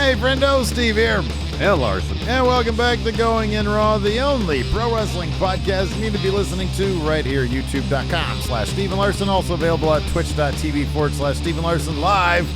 Hey, Friendo, Steve here. And Larson. And welcome back to Going In Raw, the only pro wrestling podcast you need to be listening to right here, youtube.com/Steven Larson. Also available at twitch.tv/Steven Larson live.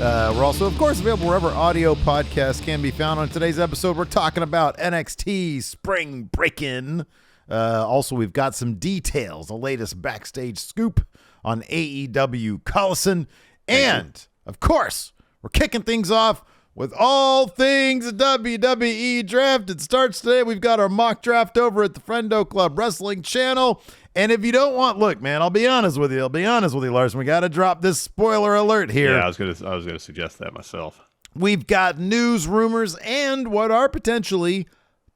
We're also, of course, available wherever audio podcasts can be found. On today's episode, we're talking about NXT Spring Breakin. Also, we've got some details, the latest backstage scoop on AEW Collision. And, of course, we're kicking things off with all things WWE Draft. It starts today. We've got our mock draft over at the Friendo Club Wrestling channel. And if you don't want, look, man, I'll be honest with you, Larson. We got to drop this spoiler alert here. Yeah, I was gonna suggest that myself. We've got news, rumors, and what are potentially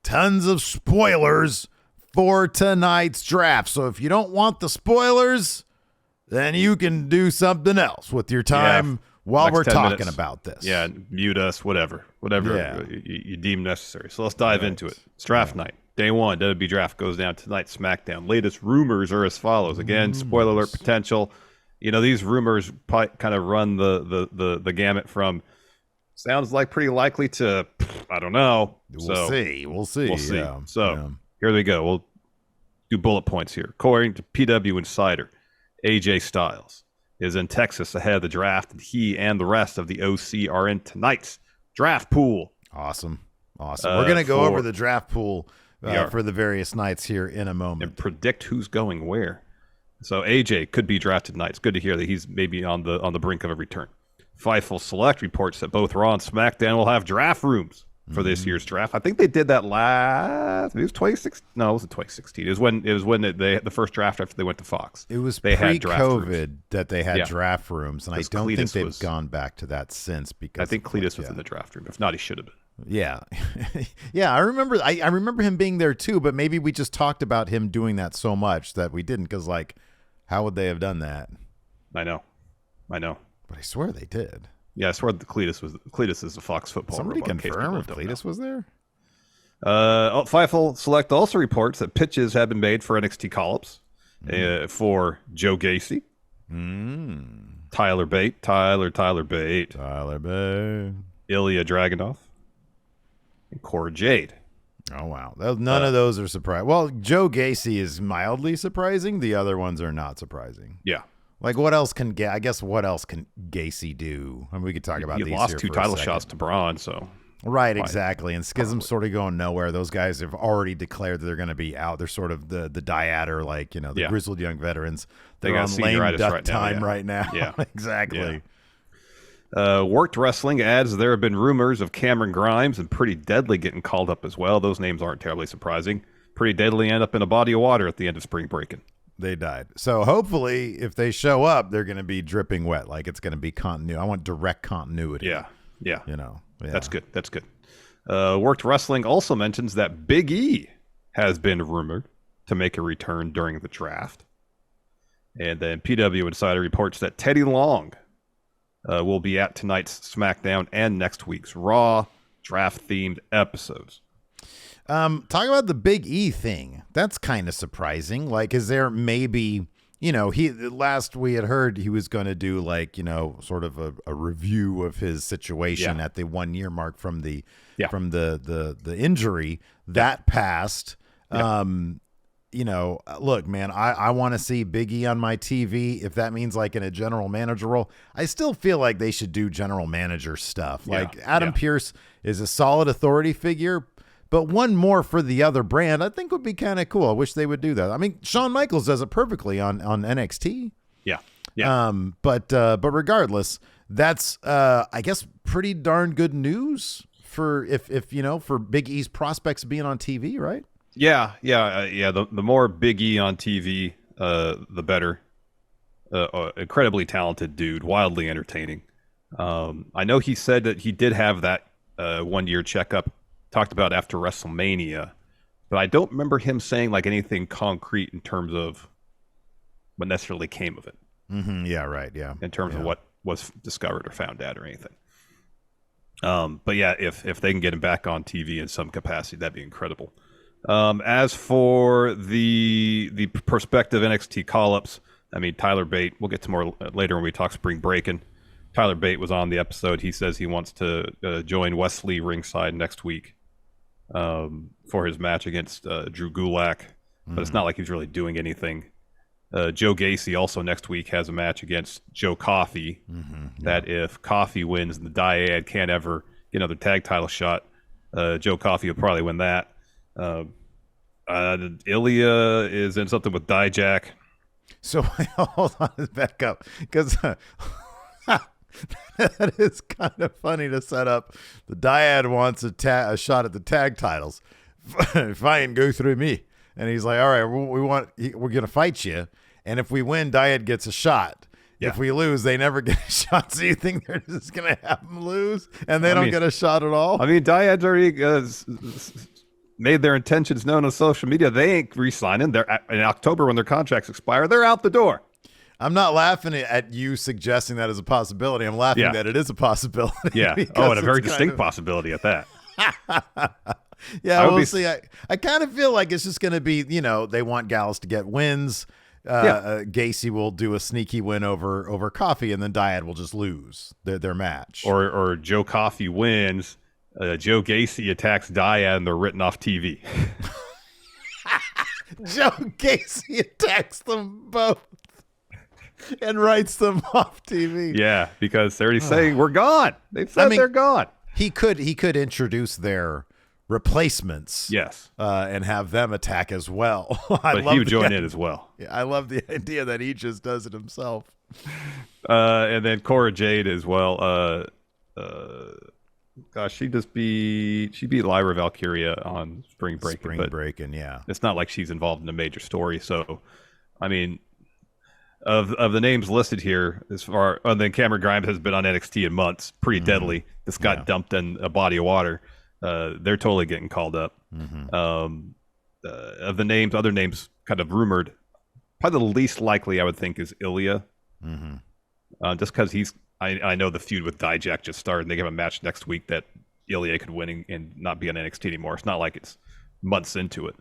tons of spoilers for tonight's draft. So if you don't want the spoilers, then you can do something else with your time while we're talking about this. Yeah, mute us, whatever you deem necessary. So let's dive into it. It's draft night. Day one, WWE Draft goes down tonight, SmackDown. Latest rumors are as follows. Again, spoiler alert potential. You know, these rumors kind of run the gamut from sounds like pretty likely to, I don't know. We'll see. Yeah. So here we go. We'll do bullet points here. According to PW Insider, AJ Styles is in Texas ahead of the draft, and he and the rest of the OC are in tonight's draft pool. Awesome. We're going to go over the draft pool for the various nights here in a moment. And predict who's going where. So AJ could be drafted tonight. It's good to hear that he's maybe on the brink of a return. Fightful Select reports that both Raw and SmackDown will have draft rooms for this year's draft. I think they did that last. It was 2016. No, it wasn't 2016. It was when the first draft after they went to Fox. It was pre-COVID that they had draft rooms, and I don't think they've gone back to that since. Because I think Cletus was in the draft room. If not, he should have been. Yeah, yeah. I remember him being there too, but maybe we just talked about him doing that so much that we didn't. Because how would they have done that? I know. But I swear they did. Yeah, I swear Cletus is the Fox football. Somebody confirm if Cletus was there? Fightful Select also reports that pitches have been made for NXT call-ups for Joe Gacy, Tyler Bate, Ilya Dragunov, and Cora Jade. Oh, wow. None of those are surprising. Well, Joe Gacy is mildly surprising. The other ones are not surprising. Yeah. What else can Gacy do? I mean, we could talk about these here. He lost 2 title shots to Braun, so. Right, exactly. And Schism's sort of going nowhere. Those guys have already declared that they're going to be out. They're sort of the dyad, the grizzled young veterans. They're on lame duck time right now. Yeah, exactly. Yeah. Worked Wrestling adds there have been rumors of Cameron Grimes and Pretty Deadly getting called up as well. Those names aren't terribly surprising. Pretty Deadly end up in a body of water at the end of Spring Breakin. They died. So hopefully if they show up, they're going to be dripping wet. It's going to be continuity. I want direct continuity. Yeah. Yeah. That's good. Worked Wrestling also mentions that Big E has been rumored to make a return during the draft. And then PW Insider reports that Teddy Long will be at tonight's SmackDown and next week's Raw draft-themed episodes. Talk about the Big E thing. That's kind of surprising. Is there maybe, last we had heard he was going to do sort of a review of his situation at the 1 year mark from the injury that passed. Look, man, I want to see Big E on my TV. If that means in a general manager role, I still feel like they should do general manager stuff. Adam Pearce is a solid authority figure, but one more for the other brand, I think would be kind of cool. I wish they would do that. I mean, Shawn Michaels does it perfectly on NXT. Yeah. But regardless, that's I guess pretty darn good news for for Big E's prospects being on TV, right? Yeah. The more Big E on TV, the better. Incredibly talented dude, wildly entertaining. I know he said that he did have that 1 year checkup. Talked about after WrestleMania, but I don't remember him saying anything concrete in terms of what necessarily came of it. Mm-hmm. Yeah, right. Yeah. In terms of what was discovered or found out or anything. But yeah, if they can get him back on TV in some capacity, that'd be incredible. As for the prospective NXT call-ups, I mean, Tyler Bate, we'll get to more later when we talk Spring Breakin. Tyler Bate was on the episode. He says he wants to join Wesley ringside next week for his match against Drew Gulak, but it's not like he's really doing anything. Joe Gacy also next week has a match against Joe Coffey. That if Coffey wins, the Dyad can't ever get another tag title shot. Joe Coffey will probably win that. Ilya is in something with Dijak. So hold on, let's back up, because that is kind of funny to set up. The Dyad wants a shot at the tag titles. Fine, go through me. And he's like, all right, we're going to fight you. And if we win, Dyad gets a shot. Yeah. If we lose, they never get a shot. So you think they're just going to have them lose and they don't get a shot at all? I mean, Dyad's already made their intentions known on social media. They ain't re-signing. They're in October when their contracts expire. They're out the door. I'm not laughing at you suggesting that as a possibility. I'm laughing that it is a possibility. Yeah. Oh, and a very distinct possibility at that. Yeah, we'll see. I kind of feel like it's just going to be, they want Gallus to get wins. Gacy will do a sneaky win over Coffey, and then Dyad will just lose their match. Or Joe Coffey wins, Joe Gacy attacks Dyad, and they're written off TV. Joe Gacy attacks them both and writes them off TV. Yeah, because they're already saying we're gone. They've said they're gone. He could introduce their replacements, yes, and have them attack as well. But he would join in as well. Yeah, I love the idea that he just does it himself. And then Cora Jade as well. Gosh, she beat Lyra Valkyria on Spring Breakin. Yeah. It's not like she's involved in a major story. So, I mean, of the names listed here, then Cameron Grimes has been on NXT in months, pretty deadly. This got dumped in a body of water. They're totally getting called up. Of the names, other names kind of rumored, probably the least likely I would think is Ilya. Just because I know the feud with Dijak just started, and they have a match next week that Ilya could win and not be on NXT anymore. It's not like it's months into it.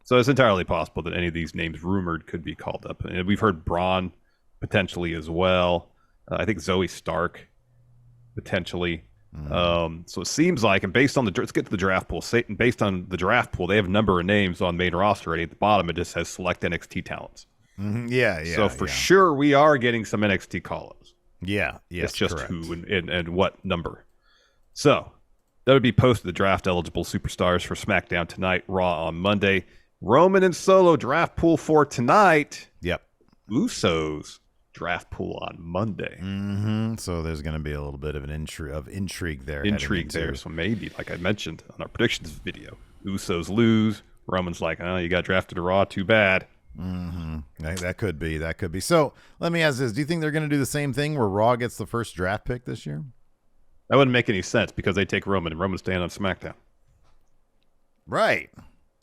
So it's entirely possible that any of these names rumored could be called up. And we've heard Braun potentially as well. I think Zoe Stark potentially. So it seems like, and based on let's get to the draft pool. Based on the draft pool, they have a number of names on main roster already. At the bottom, it just says select NXT talents. Yeah. So for sure, we are getting some NXT call-ups. Yeah. Yes. It's just correct. who and what number. So that would be posted the draft eligible superstars for SmackDown tonight, Raw on Monday. Roman and Solo draft pool for tonight. Yep. Usos draft pool on Monday. So there's going to be a little bit of an intrigue there. So maybe, like I mentioned on our predictions video, Usos lose. Roman's like, oh, you got drafted to Raw. Too bad. That could be. So let me ask this: do you think they're going to do the same thing where Raw gets the first draft pick this year? That wouldn't make any sense because they take Roman and Roman's staying on SmackDown. Right.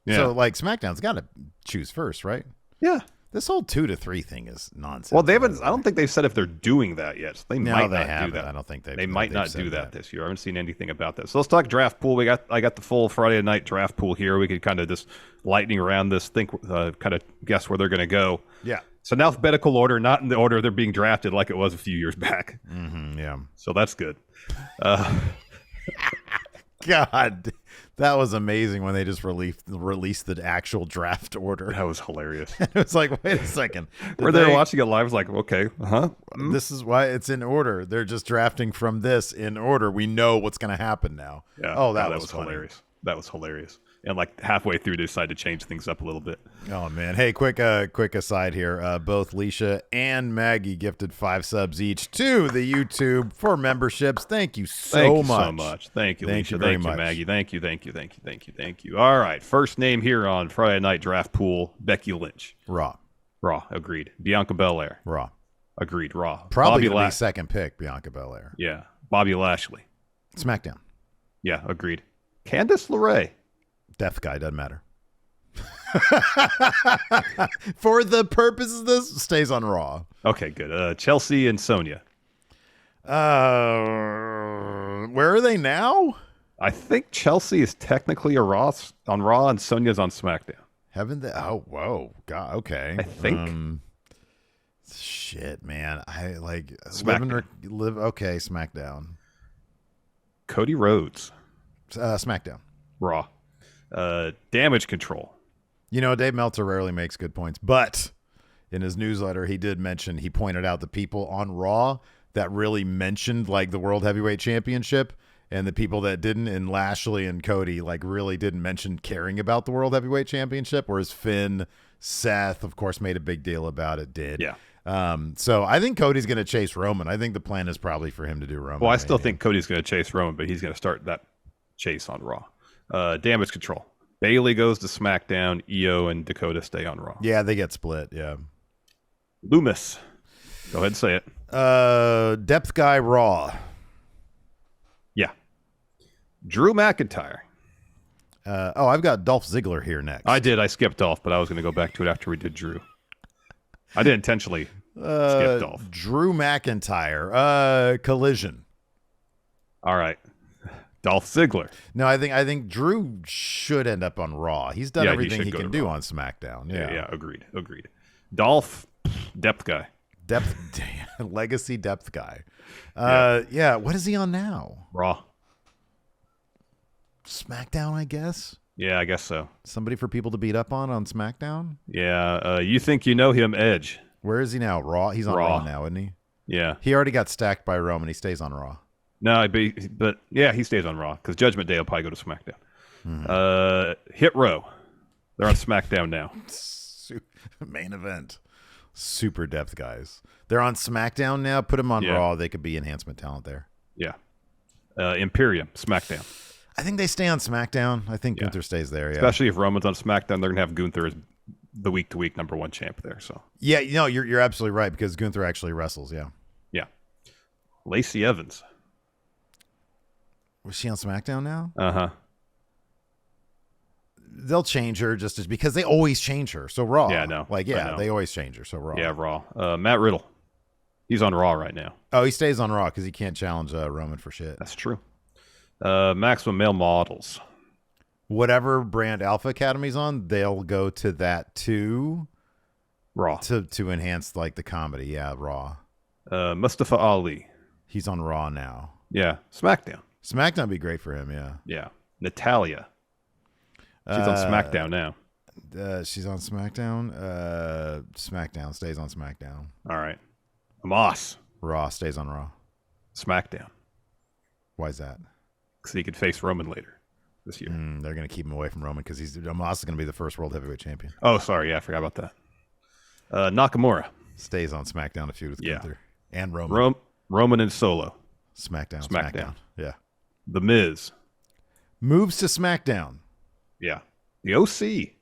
Yeah. So like SmackDown's got to choose first, right? Yeah. This whole 2 to 3 thing is nonsense. Well, they haven't. I don't think they've said if they're doing that yet. So they might not do that. I don't think they might not do that this year. I haven't seen anything about that. So let's talk draft pool. I got the full Friday night draft pool here. We could kind of just lightning around this, kind of guess where they're going to go. Yeah. So in alphabetical order, not in the order they're being drafted like it was a few years back. Yeah. So that's good. God, that was amazing when they just released the actual draft order. That was hilarious. It was like, wait a second. We're there watching it live. I was like, okay, This is why it's in order. They're just drafting from this in order. We know what's going to happen now. Yeah. Oh, that was hilarious. That was hilarious. And like halfway through, they decided to change things up a little bit. Oh man! Hey, quick aside here. Both Leisha and Maggie gifted 5 subs each to the YouTube for memberships. Thank you so much. Thank you, Leisha. Thank you, Maggie. Thank you. All right. First name here on Friday Night Draft Pool: Becky Lynch. Raw. Agreed. Bianca Belair. Raw. Agreed. Raw. Probably gonna be second pick. Bianca Belair. Yeah. Bobby Lashley. SmackDown. Yeah. Agreed. Candice LeRae. Death guy, doesn't matter. For the purposes of this, stays on Raw. Okay, good. Chelsea and Sonya. Where are they now? I think Chelsea is technically on Raw and Sonya's on SmackDown. Haven't they? Oh, whoa. God, okay. I think. Shit, man. I like SmackDown. Okay, SmackDown. Cody Rhodes. SmackDown. Raw. Damage Control. You know, Dave Meltzer rarely makes good points, but in his newsletter, he pointed out the people on Raw that really mentioned like the World Heavyweight Championship, and the people that didn't, and Lashley and Cody like really didn't mention caring about the World Heavyweight Championship, whereas Finn, Seth, of course, made a big deal about it. Yeah. So I think Cody's going to chase Roman. I think the plan is probably for him to do Roman. Well, I still think Cody's going to chase Roman, but he's going to start that chase on Raw. Damage Control. Bailey goes to SmackDown. Io and Dakota stay on Raw. Yeah, they get split. Yeah. Loomis. Go ahead and say it. Depth guy Raw. Yeah. Drew McIntyre. I've got Dolph Ziggler here next. I did. I skipped Dolph, but I was going to go back to it after we did Drew. I did intentionally skip Dolph. Drew McIntyre. Collision. All right. Dolph Ziggler. No, I think Drew should end up on Raw. He's done everything he can do on SmackDown. Yeah. Agreed. Dolph, depth guy. Legacy depth guy. Yeah. What is he on now? Raw. SmackDown, I guess. Yeah, I guess so. Somebody for people to beat up on SmackDown. Yeah. You think you know him, Edge? Where is he now? Raw. He's on Raw now, isn't he? Yeah. He already got stacked by Roman. He stays on Raw. No, but yeah, he stays on Raw because Judgment Day will probably go to SmackDown. Hit Row. They're on SmackDown now. Main event. Super depth guys. They're on SmackDown now. Put them on Raw. They could be enhancement talent there. Yeah. Imperium, SmackDown. I think they stay on SmackDown. I think Gunther stays there. Yeah. Especially if Roman's on SmackDown, they're going to have Gunther as the week-to-week number one champ there. So yeah, you're absolutely right because Gunther actually wrestles. Yeah. Yeah. Lacey Evans. Was she on SmackDown now? Uh-huh. They'll change her because they always change her. So Raw. Yeah, no. They always change her. So Raw. Yeah, Raw. Matt Riddle. He's on Raw right now. Oh, he stays on Raw because he can't challenge Roman for shit. That's true. Maximum Male Models. Whatever brand Alpha Academy's on, they'll go to that too. Raw. To enhance like the comedy. Yeah, Raw. Mustafa Ali. He's on Raw now. Yeah. SmackDown. SmackDown would be great for him, yeah. Yeah. Natalia. She's on SmackDown now. She's on SmackDown. SmackDown stays on SmackDown. All right. Amos. Raw stays on Raw. SmackDown. Why is that? Because he could face Roman later this year. They're going to keep him away from Roman because Amos is going to be the first World Heavyweight Champion. Oh, sorry. Yeah, I forgot about that. Nakamura. Stays on SmackDown to feud with Gunther. And Roman. Roman and Solo. SmackDown. Yeah. The Miz. Moves to SmackDown. Yeah. The OC.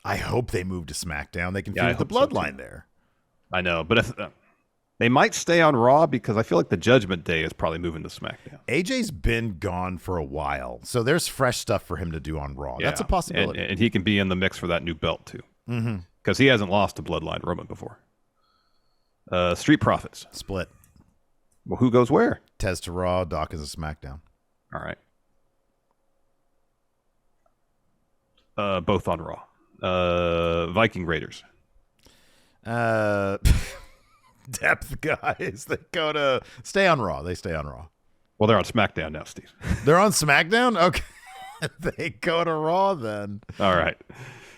I hope they move to SmackDown. They can feud with the Bloodline there. I know, but if, they might stay on Raw because I feel like the Judgment Day is probably moving to SmackDown. AJ's been gone for a while, so there's fresh stuff for him to do on Raw. Yeah. That's a possibility. And he can be in the mix for that new belt, too. Because he hasn't lost to Bloodline Roman before. Street Profits. Split. Well, who goes where? Tez to Raw, Doc is a SmackDown. All right. Both on Raw. Viking Raiders. Depth guys. Stay on Raw. They stay on Raw. Well, they're on SmackDown now, Steve. They're on SmackDown? Okay. They go to Raw then. All right.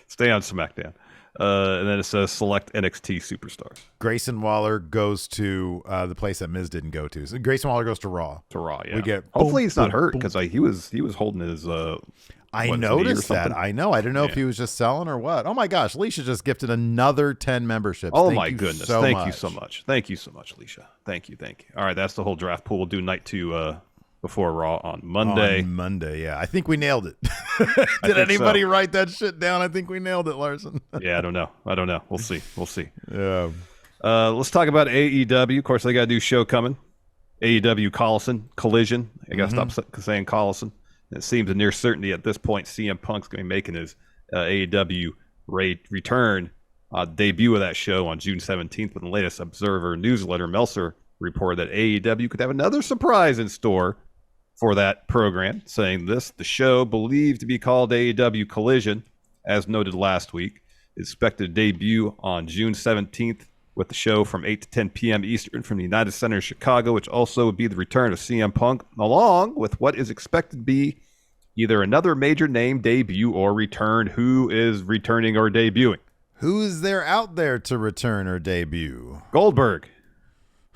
Stay on SmackDown. And then it says select NXT superstars. Grayson Waller goes to the place that Miz didn't go to. So Grayson Waller goes to Raw. To Raw, yeah. Hopefully he's not hurt because he was holding his. I noticed that. I know. I didn't know if he was just selling or what. Oh my gosh, Alicia just gifted another 10 memberships. Oh my goodness! Thank you so much. Thank you so much, Alicia. Thank you. All right, that's the whole draft pool. We'll do night 2 before Raw on Monday. On Monday, yeah. I think we nailed it. Did anybody write that shit down? I think we nailed it, Larson. Yeah, I don't know. We'll see. Yeah. Let's talk about AEW. Of course, they got a new show coming. AEW Collision. I got to stop saying Collison. It seems a near certainty at this point CM Punk's going to be making his AEW return debut of that show on June 17th. With the latest Observer newsletter, Meltzer reported that AEW could have another surprise in store for that program, saying the show, believed to be called AEW Collision, as noted last week, is expected to debut on June 17th with the show from 8 to 10 p.m. Eastern from the United Center in Chicago, which also would be the return of CM Punk, along with what is expected to be either another major name debut or return. Who is returning or debuting? Who is there out there to return or debut? Goldberg.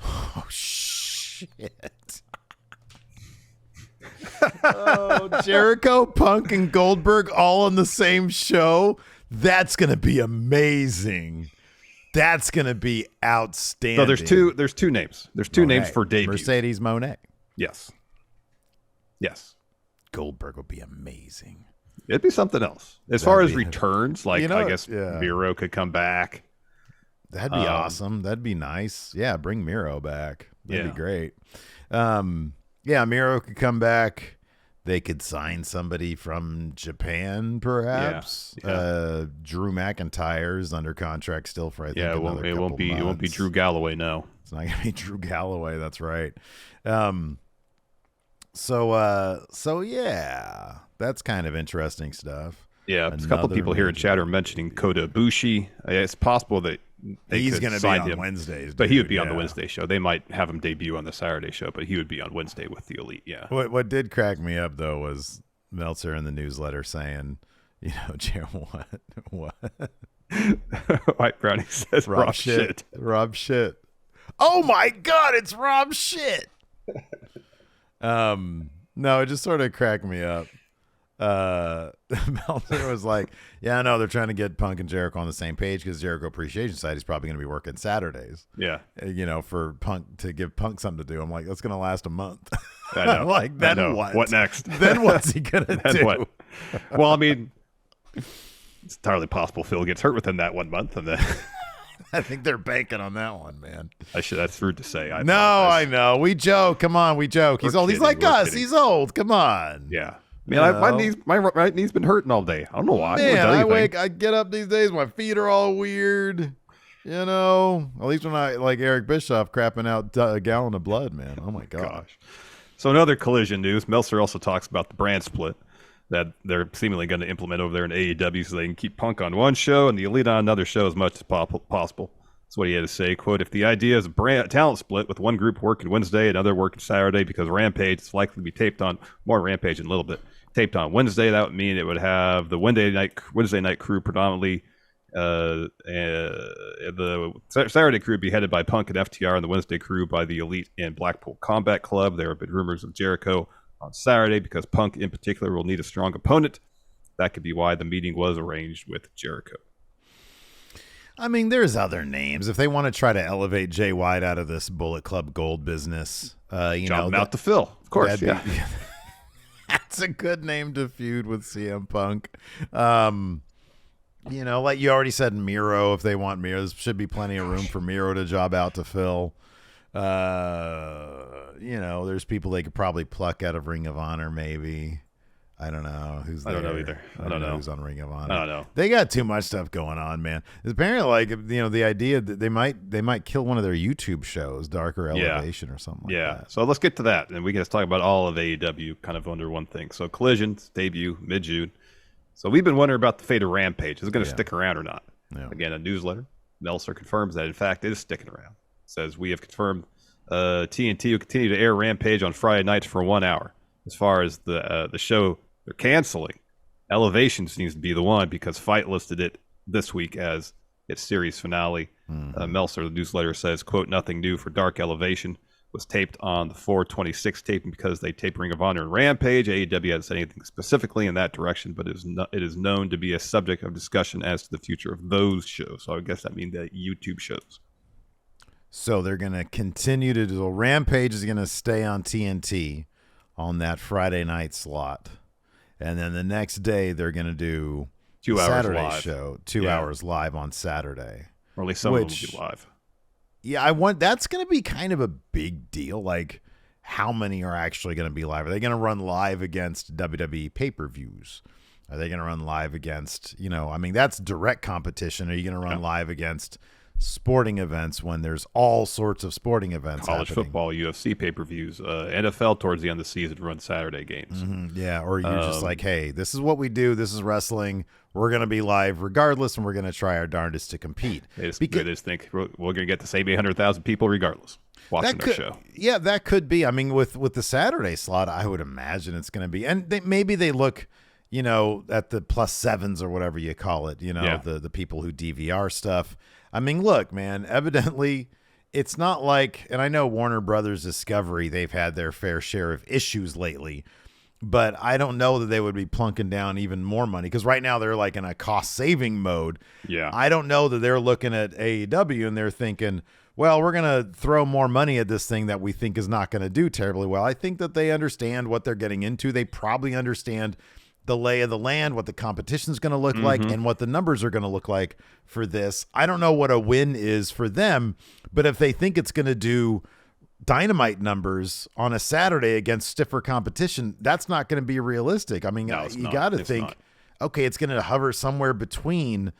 Oh, shit. Oh, Jericho, Punk, and Goldberg all on the same show? That's going to be amazing. That's going to be outstanding. So there's two names. There's two names for debut. Mercedes Moné. Yes. Goldberg would be amazing. It'd be something else. As far as returns, like, I guess Miro could come back. That'd be awesome. That'd be nice. Yeah, bring Miro back. That'd be great. Miro could come back. They could sign somebody from Japan, perhaps. Yeah. Drew McIntyre's under contract still for, I think, it won't be Drew Galloway. No, it's not gonna be Drew Galloway. That's right. So yeah, that's kind of interesting stuff. Yeah, a couple people here in chat are mentioning Kota Ibushi. It's possible that he's going to be on Wednesdays, but he would be on the Wednesday show. They might have him debut on the Saturday show, but he would be on Wednesday with the Elite. Yeah. What did crack me up though was Meltzer in the newsletter saying, what? White Brownie says Rob shit. Rob shit. Oh my God, it's Rob shit. No, it just sort of cracked me up. Meltzer was like, yeah, no, they're trying to get Punk and Jericho on the same page because Jericho Appreciation Society is probably going to be working Saturdays. Yeah. For Punk to give Punk something to do. I'm like, that's going to last a month. I know. Like, then what? What next? Then what's he going to do? What? Well, I mean, it's entirely possible Phil gets hurt within that 1 month, and then I think they're banking on that one, man. That's rude to say. I know. We joke. Come on, we joke. He's old. He's like us. Kidding. He's old. Come on. Yeah. My right knee's been hurting all day. I don't know why. Man, I get up these days, my feet are all weird. At least when I like Eric Bischoff crapping out a gallon of blood, man. Oh my gosh. So in other Collision news, Meltzer also talks about the brand split that they're seemingly going to implement over there in AEW so they can keep Punk on one show and the Elite on another show as much as possible. That's what he had to say. Quote, if the idea is a talent split with one group working Wednesday and another working Saturday because Rampage is likely to be taped on, more Rampage in a little bit, taped on Wednesday, that would mean it would have the Wednesday night crew predominantly, and the Saturday crew would be headed by Punk and FTR, and the Wednesday crew by the Elite and Blackpool Combat Club. There have been rumors of Jericho on Saturday because Punk in particular will need a strong opponent. That could be why the meeting was arranged with Jericho. I mean, there's other names. If they want to try to elevate Jay White out of this Bullet Club Gold business, out to Phil, of course. Yeah. That's a good name to feud with CM Punk. Like you already said, Miro, if they want Miro, there should be plenty of room for Miro to job out to Phil. There's people they could probably pluck out of Ring of Honor, maybe. I don't know who's there. I don't know either. I don't know who's on Ring of Honor. I don't know. They got too much stuff going on, man. Apparently, the idea that they might kill one of their YouTube shows, Darker Elevation or something like that. So let's get to that, and we can just talk about all of AEW kind of under one thing. So Collision's debut mid-June. So we've been wondering about the fate of Rampage. Is it going to stick around or not? Yeah. Again, a newsletter. Meltzer confirms that, in fact, it is sticking around. It says, we have confirmed TNT will continue to air Rampage on Friday nights for 1 hour. As far as the show they're canceling, Elevation seems to be the one because Fight listed it this week as its series finale. Meltzer, the newsletter, says, quote, nothing new for Dark Elevation. Was taped on the 4/26 taping because they taped Ring of Honor and Rampage. AEW hasn't said anything specifically in that direction, but it is known to be a subject of discussion as to the future of those shows. So I guess that means the YouTube shows. So they're going to continue to do. Rampage is going to stay on TNT on that Friday night slot. And then the next day they're going to do 2 hours Saturday live. Show, 2 hours live on Saturday. Or at least some of them will be live. Yeah, that's going to be kind of a big deal. Like, how many are actually going to be live? Are they going to run live against WWE pay-per-views? Are they going to run live against, that's direct competition. Are you going to run live against sporting events when there's all sorts of sporting events College happening. football, UFC pay-per-views, NFL towards the end of the season run Saturday games. Yeah, or you're just like, hey, this is what we do. This is wrestling. We're going to be live regardless, and we're going to try our darndest to compete. They just think we're going to get the same 800,000 people regardless watching our show. Yeah, that could be. I mean, with the Saturday slot, I would imagine it's going to be. And maybe they look, at the +7s or whatever you call it, the people who DVR stuff. I mean, look, man, evidently it's not like, and I know Warner Brothers Discovery, they've had their fair share of issues lately, but I don't know that they would be plunking down even more money because right now they're like in a cost-saving mode. Yeah. I don't know that they're looking at AEW and they're thinking, well, we're going to throw more money at this thing that we think is not going to do terribly well. I think that they understand what they're getting into. They probably understand the lay of the land, what the competition is going to look like, and what the numbers are going to look like for this. I don't know what a win is for them, but if they think it's going to do Dynamite numbers on a Saturday against stiffer competition, that's not going to be realistic. I mean, you got to think, okay, it's going to hover somewhere between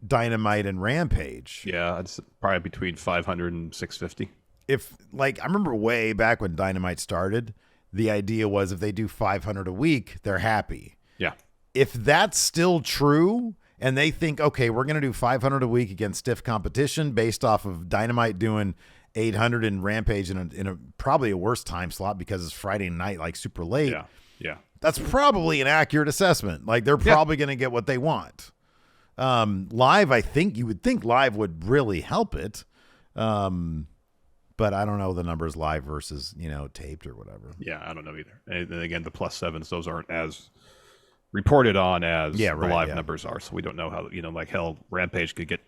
Dynamite and Rampage. Yeah, it's probably between 500 and 650. I remember way back when Dynamite started, the idea was if they do 500 a week, they're happy. Yeah. If that's still true and they think, okay, we're going to do 500 a week against stiff competition based off of Dynamite doing 800 and Rampage in a probably a worse time slot because it's Friday night, like super late. Yeah. That's probably an accurate assessment. Like they're probably going to get what they want. Live, I think you would think live would really help it. But I don't know the numbers live versus, taped or whatever. Yeah, I don't know either. And again, the +7s, those aren't as reported on as the live numbers are. So we don't know how, like hell, Rampage could get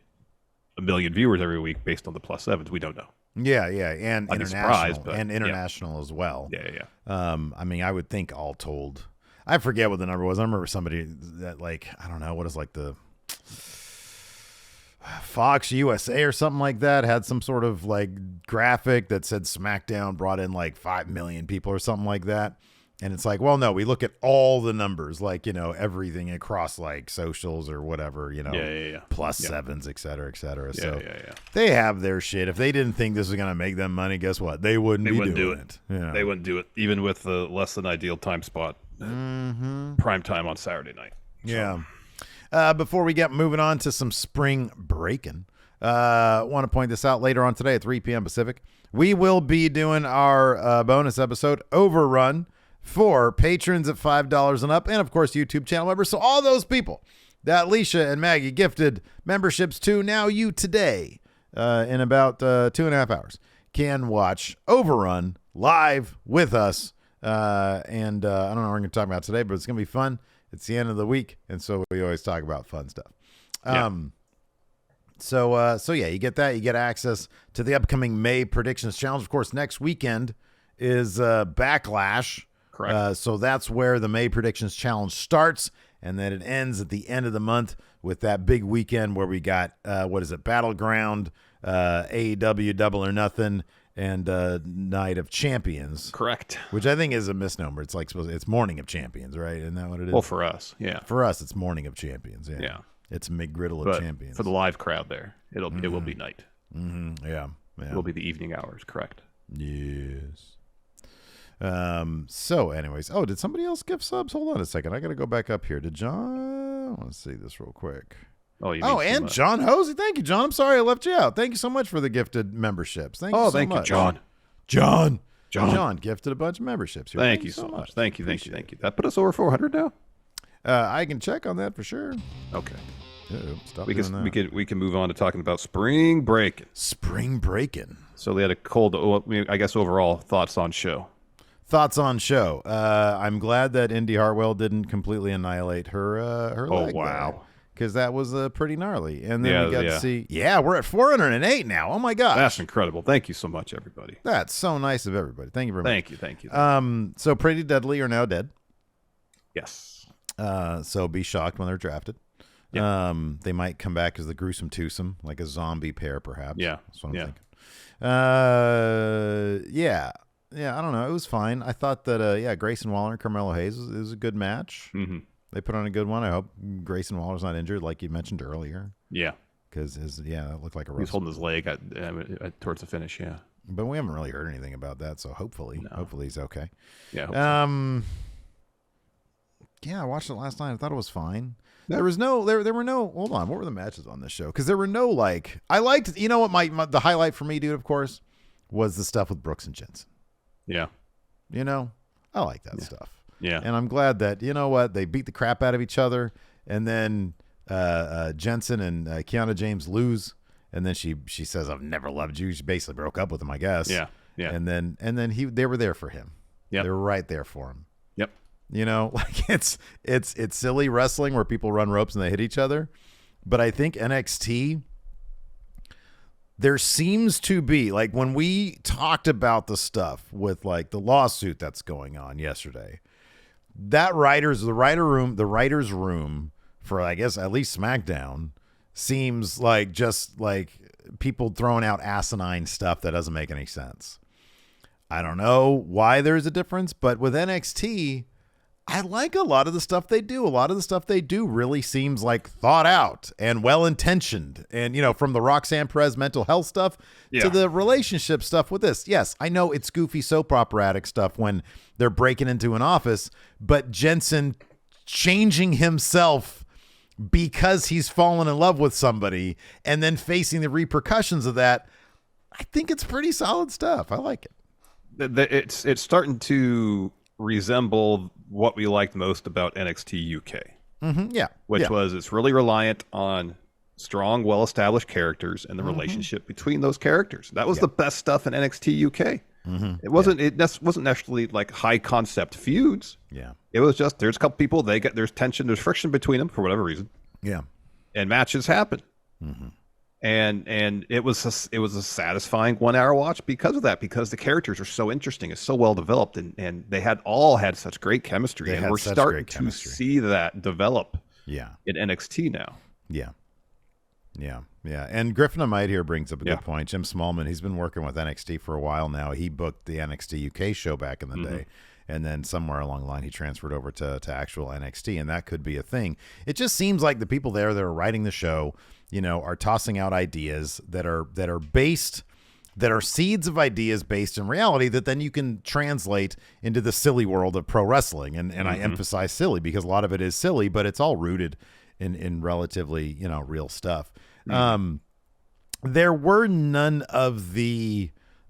1 million viewers every week based on the +7s. We don't know. Yeah. And I'd international as well. Yeah. I mean, I would think all told, I forget what the number was. I remember somebody that I don't know, what is the Fox USA or something like that had some sort of graphic that said SmackDown brought in 5 million people or something like that. And it's well, no, we look at all the numbers, everything across socials or whatever, +7s, et cetera, et cetera. So they have their shit. If they didn't think this was going to make them money, guess what? They wouldn't do it. Yeah. They wouldn't do it, even with the less than ideal time spot, prime time on Saturday night. So. Yeah. Before we get moving on to some spring breaking, I want to point this out later on today at 3 p.m. Pacific. We will be doing our bonus episode Overrun for patrons at $5 and up, and of course YouTube channel members. So all those people that Alicia and Maggie gifted memberships to, now you today in about 2.5 hours can watch Overrun live with us. And I don't know what we're going to talk about today, but it's going to be fun. It's the end of the week, and so we always talk about fun stuff. So yeah, you get that. You get access to the upcoming May Predictions Challenge. Of course, next weekend is Backlash. Correct. So that's where the May Predictions Challenge starts, and then it ends at the end of the month with that big weekend where we got, Battleground, AEW Double or Nothing, and Night of Champions. Correct. Which I think is a misnomer. It's it's Morning of Champions, right? Isn't that what it is? Well, for us, yeah. For us, it's Morning of Champions. Yeah. It's McGriddle of Champions. For the live crowd there, it will be night. Mm-hmm. Yeah. It will be the evening hours. Correct. Yes. So anyways, did somebody else give subs? Hold on a second. I got to go back up here. Did John? I want to see this real quick. And John Hosey. Thank you, John. I'm sorry I left you out. Thank you so much for the gifted memberships. Thank you so much. You, John. John gifted a bunch of memberships here. Thank you so much. Thank you. That put us over 400 now? I can check on that for sure. Okay. We can move on to talking about Spring Breakin. Spring Breakin. So they had a cold, I guess, overall thoughts on show. I'm glad that Indy Hartwell didn't completely annihilate her leg. Oh, wow. Because that was pretty gnarly. And then we got to see, we're at 408 now. Oh, my gosh. That's incredible. Thank you so much, everybody. That's so nice of everybody. Thank you very much. Thank you. So Pretty Deadly are now dead. Yes. So be shocked when they're drafted. Yep. They might come back as the Gruesome Twosome, like a zombie pair, perhaps. Yeah. That's what I'm thinking. Yeah, I don't know. It was fine. I thought that, Grayson Waller and Carmelo Hayes was a good match. Mm-hmm. They put on a good one. I hope Grayson Waller's not injured, like you mentioned earlier. Yeah. because it looked like a He was holding his leg towards the finish. Yeah, but we haven't really heard anything about that. So hopefully he's okay. Yeah. Yeah, I watched it last night. I thought it was fine. There were no. Hold on, what were the matches on this show? Because there were no like. I liked. You know what? The highlight for me, dude, of course, was the stuff with Brooks and Jensen. Yeah. You know, I like that stuff. Yeah. And I'm glad that they beat the crap out of each other, and then Jensen and Kiana James lose, and then she says, "I've never loved you." She basically broke up with him, I guess. Yeah. Yeah. And then they were there for him. Yeah. They were right there for him. Yep. Like it's silly wrestling where people run ropes and they hit each other. But I think NXT, there seems to be, like when we talked about the stuff with like the lawsuit that's going on yesterday, that writer's room for, I guess, at least SmackDown seems like just like people throwing out asinine stuff that doesn't make any sense. I don't know why there's a difference, but with NXT, I like a lot of the stuff they do. A lot of the stuff they do really seems like thought out and well-intentioned. And, from the Roxanne Perez mental health stuff to the relationship stuff with this. Yes, I know it's goofy soap operatic stuff when they're breaking into an office, but Jensen changing himself because he's fallen in love with somebody and then facing the repercussions of that, I think it's pretty solid stuff. I like it. It's starting to resemble what we liked most about NXT UK. Mm-hmm, yeah. Which was it's really reliant on strong, well-established characters and the relationship between those characters. That was the best stuff in NXT UK. Mm-hmm. It wasn't necessarily like high concept feuds. Yeah. It was just there's a couple people, there's tension, there's friction between them for whatever reason. Yeah. And matches happen. Mm-hmm. And it was a satisfying 1 hour watch because of that, because the characters are so interesting, it's so well developed, and they all had such great chemistry, and we're starting to see that develop in NXT now. Yeah. And Griffin Amite here brings up a good point. Jim Smallman, he's been working with NXT for a while now. He booked the NXT UK show back in the day. And then somewhere along the line, he transferred over to actual NXT, and that could be a thing. It just seems like the people there that are writing the show, are tossing out ideas that are seeds of ideas based in reality that then you can translate into the silly world of pro wrestling. And I emphasize silly because a lot of it is silly, but it's all rooted in relatively, real stuff. There were none of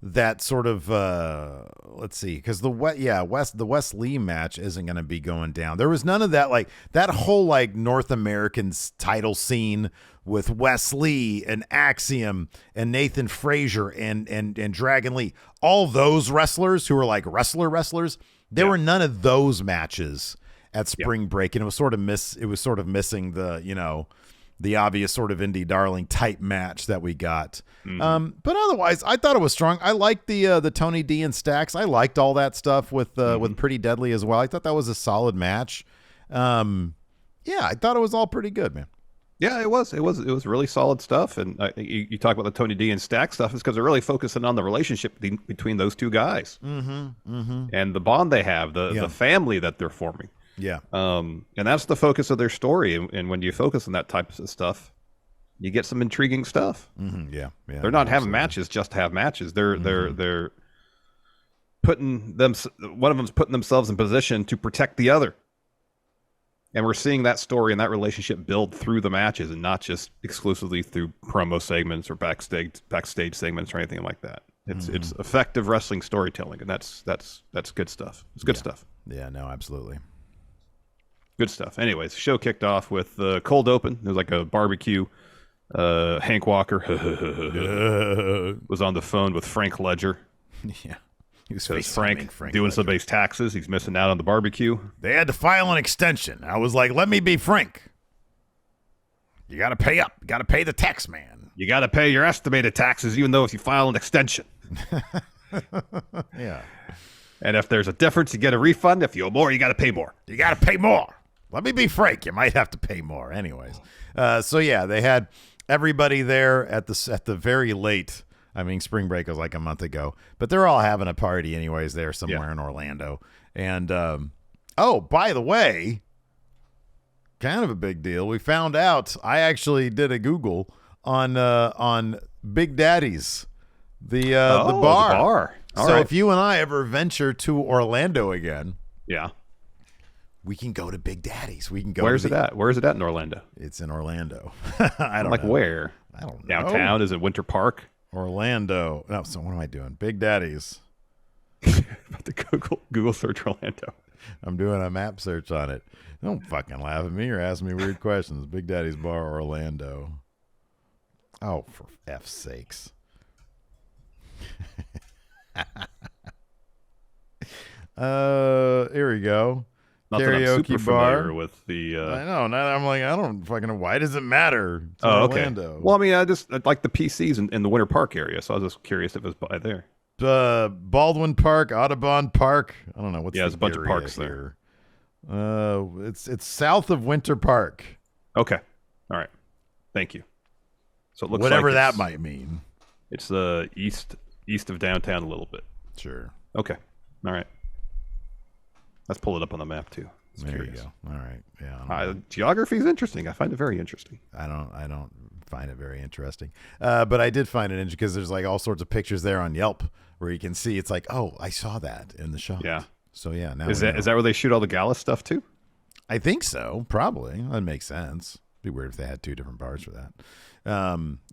that sort of let's see, because the Wes Lee match isn't going to be going down. There was none of that, like that whole like North American title scene with Wes Lee and Axiom and Nathan Frazier and Dragon Lee. All those wrestlers who were like wrestlers. There were none of those matches at Spring Break, and it was sort of missing the the obvious sort of indie darling type match that we got. But otherwise, I thought it was strong. I liked the Tony D and Stacks. I liked all that stuff with Pretty Deadly as well. I thought that was a solid match. I thought it was all pretty good, man. Yeah, it was really solid stuff. And you talk about the Tony D and Stack stuff, is because they're really focusing on the relationship between those two guys and the bond they have, the family that they're forming. Yeah. And that's the focus of their story. And when you focus on that type of stuff, you get some intriguing stuff. Yeah. They're not having matches just to have matches. They're putting one of them's putting themselves in position to protect the other. And we're seeing that story and that relationship build through the matches, and not just exclusively through promo segments or backstage segments or anything like that. It's effective wrestling storytelling, and that's good stuff. It's good stuff. Yeah, no, absolutely. Good stuff. Anyways, the show kicked off with cold open. It was like a barbecue. Hank Walker was on the phone with Frank Ledger. Yeah. He was Frank doing somebody's taxes. He's missing out on the barbecue. They had to file an extension. I was like, let me be Frank. You got to pay up. You got to pay the tax man. You got to pay your estimated taxes, even though if you file an extension. Yeah. And if there's a difference, you get a refund. If you owe more, you got to pay more. You got to pay more. Let me be Frank. You might have to pay more. Anyways. They had everybody there at the very late. I mean, Spring Break was like a month ago, but they're all having a party anyways there somewhere in Orlando. And, by the way, kind of a big deal. We found out, I actually did a Google on Big Daddy's, the bar. The bar. All so right. if you and I ever venture to Orlando again, Yeah. we can go to Big Daddy's. We can go. Where's it at? Where is it at in Orlando? It's in Orlando. I don't Like know. where? I don't know. Downtown? Is it Winter Park? Orlando. No, so what am I doing? Big Daddy's. About to Google search Orlando. I'm doing a map search on it. Don't fucking laugh at me or ask me weird questions. Big Daddy's Bar, Orlando. Oh, for F's sakes. Here we go. Not that I'm Karaoke super bar. familiar with the. I know. Now I'm like, I don't fucking know. Why does it matter? It's Okay. Orlando. Well, I mean, I like the PCs in the Winter Park area, so I was just curious if it was by there. Baldwin Park, Audubon Park. I don't know what's. Yeah, there's a bunch of area parks here. It's south of Winter Park. Okay. All right. Thank you. So it looks Whatever like that might mean. It's east of downtown a little bit. Sure. Okay. All right. Let's pull it up on the map too. There you go. All right. Yeah. Geography is interesting. I find it very interesting. I don't find it very interesting. But I did find it interesting because there's like all sorts of pictures there on Yelp where you can see it's like, oh, I saw that in the shot. Yeah. So yeah. Now is that where they shoot all the gala stuff too? I think so. Probably. That makes sense. It'd be weird if they had two different bars for that.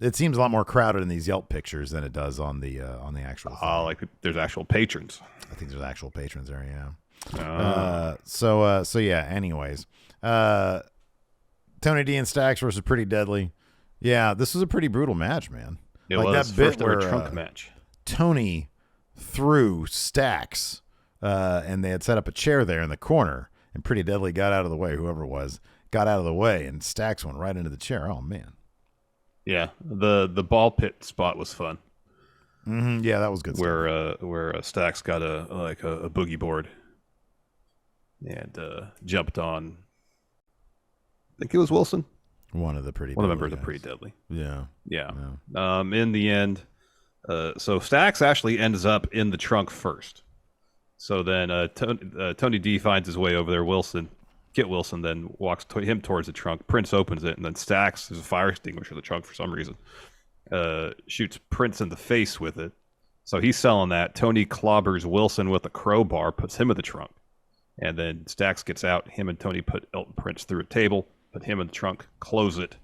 It seems a lot more crowded in these Yelp pictures than it does on the actual thing. Like there's actual patrons. I think there's actual patrons there, yeah. Oh. So yeah, anyways. Tony D and Stacks versus Pretty Deadly. Yeah, this was a pretty brutal match, man. It like was that bit first ever where trunk match. Tony threw Stacks and they had set up a chair there in the corner and Pretty Deadly got out of the way, whoever it was, got out of the way and Stacks went right into the chair. Oh man. Yeah, the ball pit spot was fun. Mm-hmm. Yeah, that was good. Where Stacks got a boogie board and jumped on. I think it was Wilson. One of the members of Pretty Deadly. Yeah. In the end, so Stacks actually ends up in the trunk first. So then Tony D finds his way over there. Kit Wilson then walks him towards the trunk. Prince opens it, and then Stacks, there's a fire extinguisher in the trunk for some reason, shoots Prince in the face with it. So he's selling that. Tony clobbers Wilson with a crowbar, puts him in the trunk. And then Stacks gets out. Him and Tony put Elton Prince through a table, put him in the trunk, close it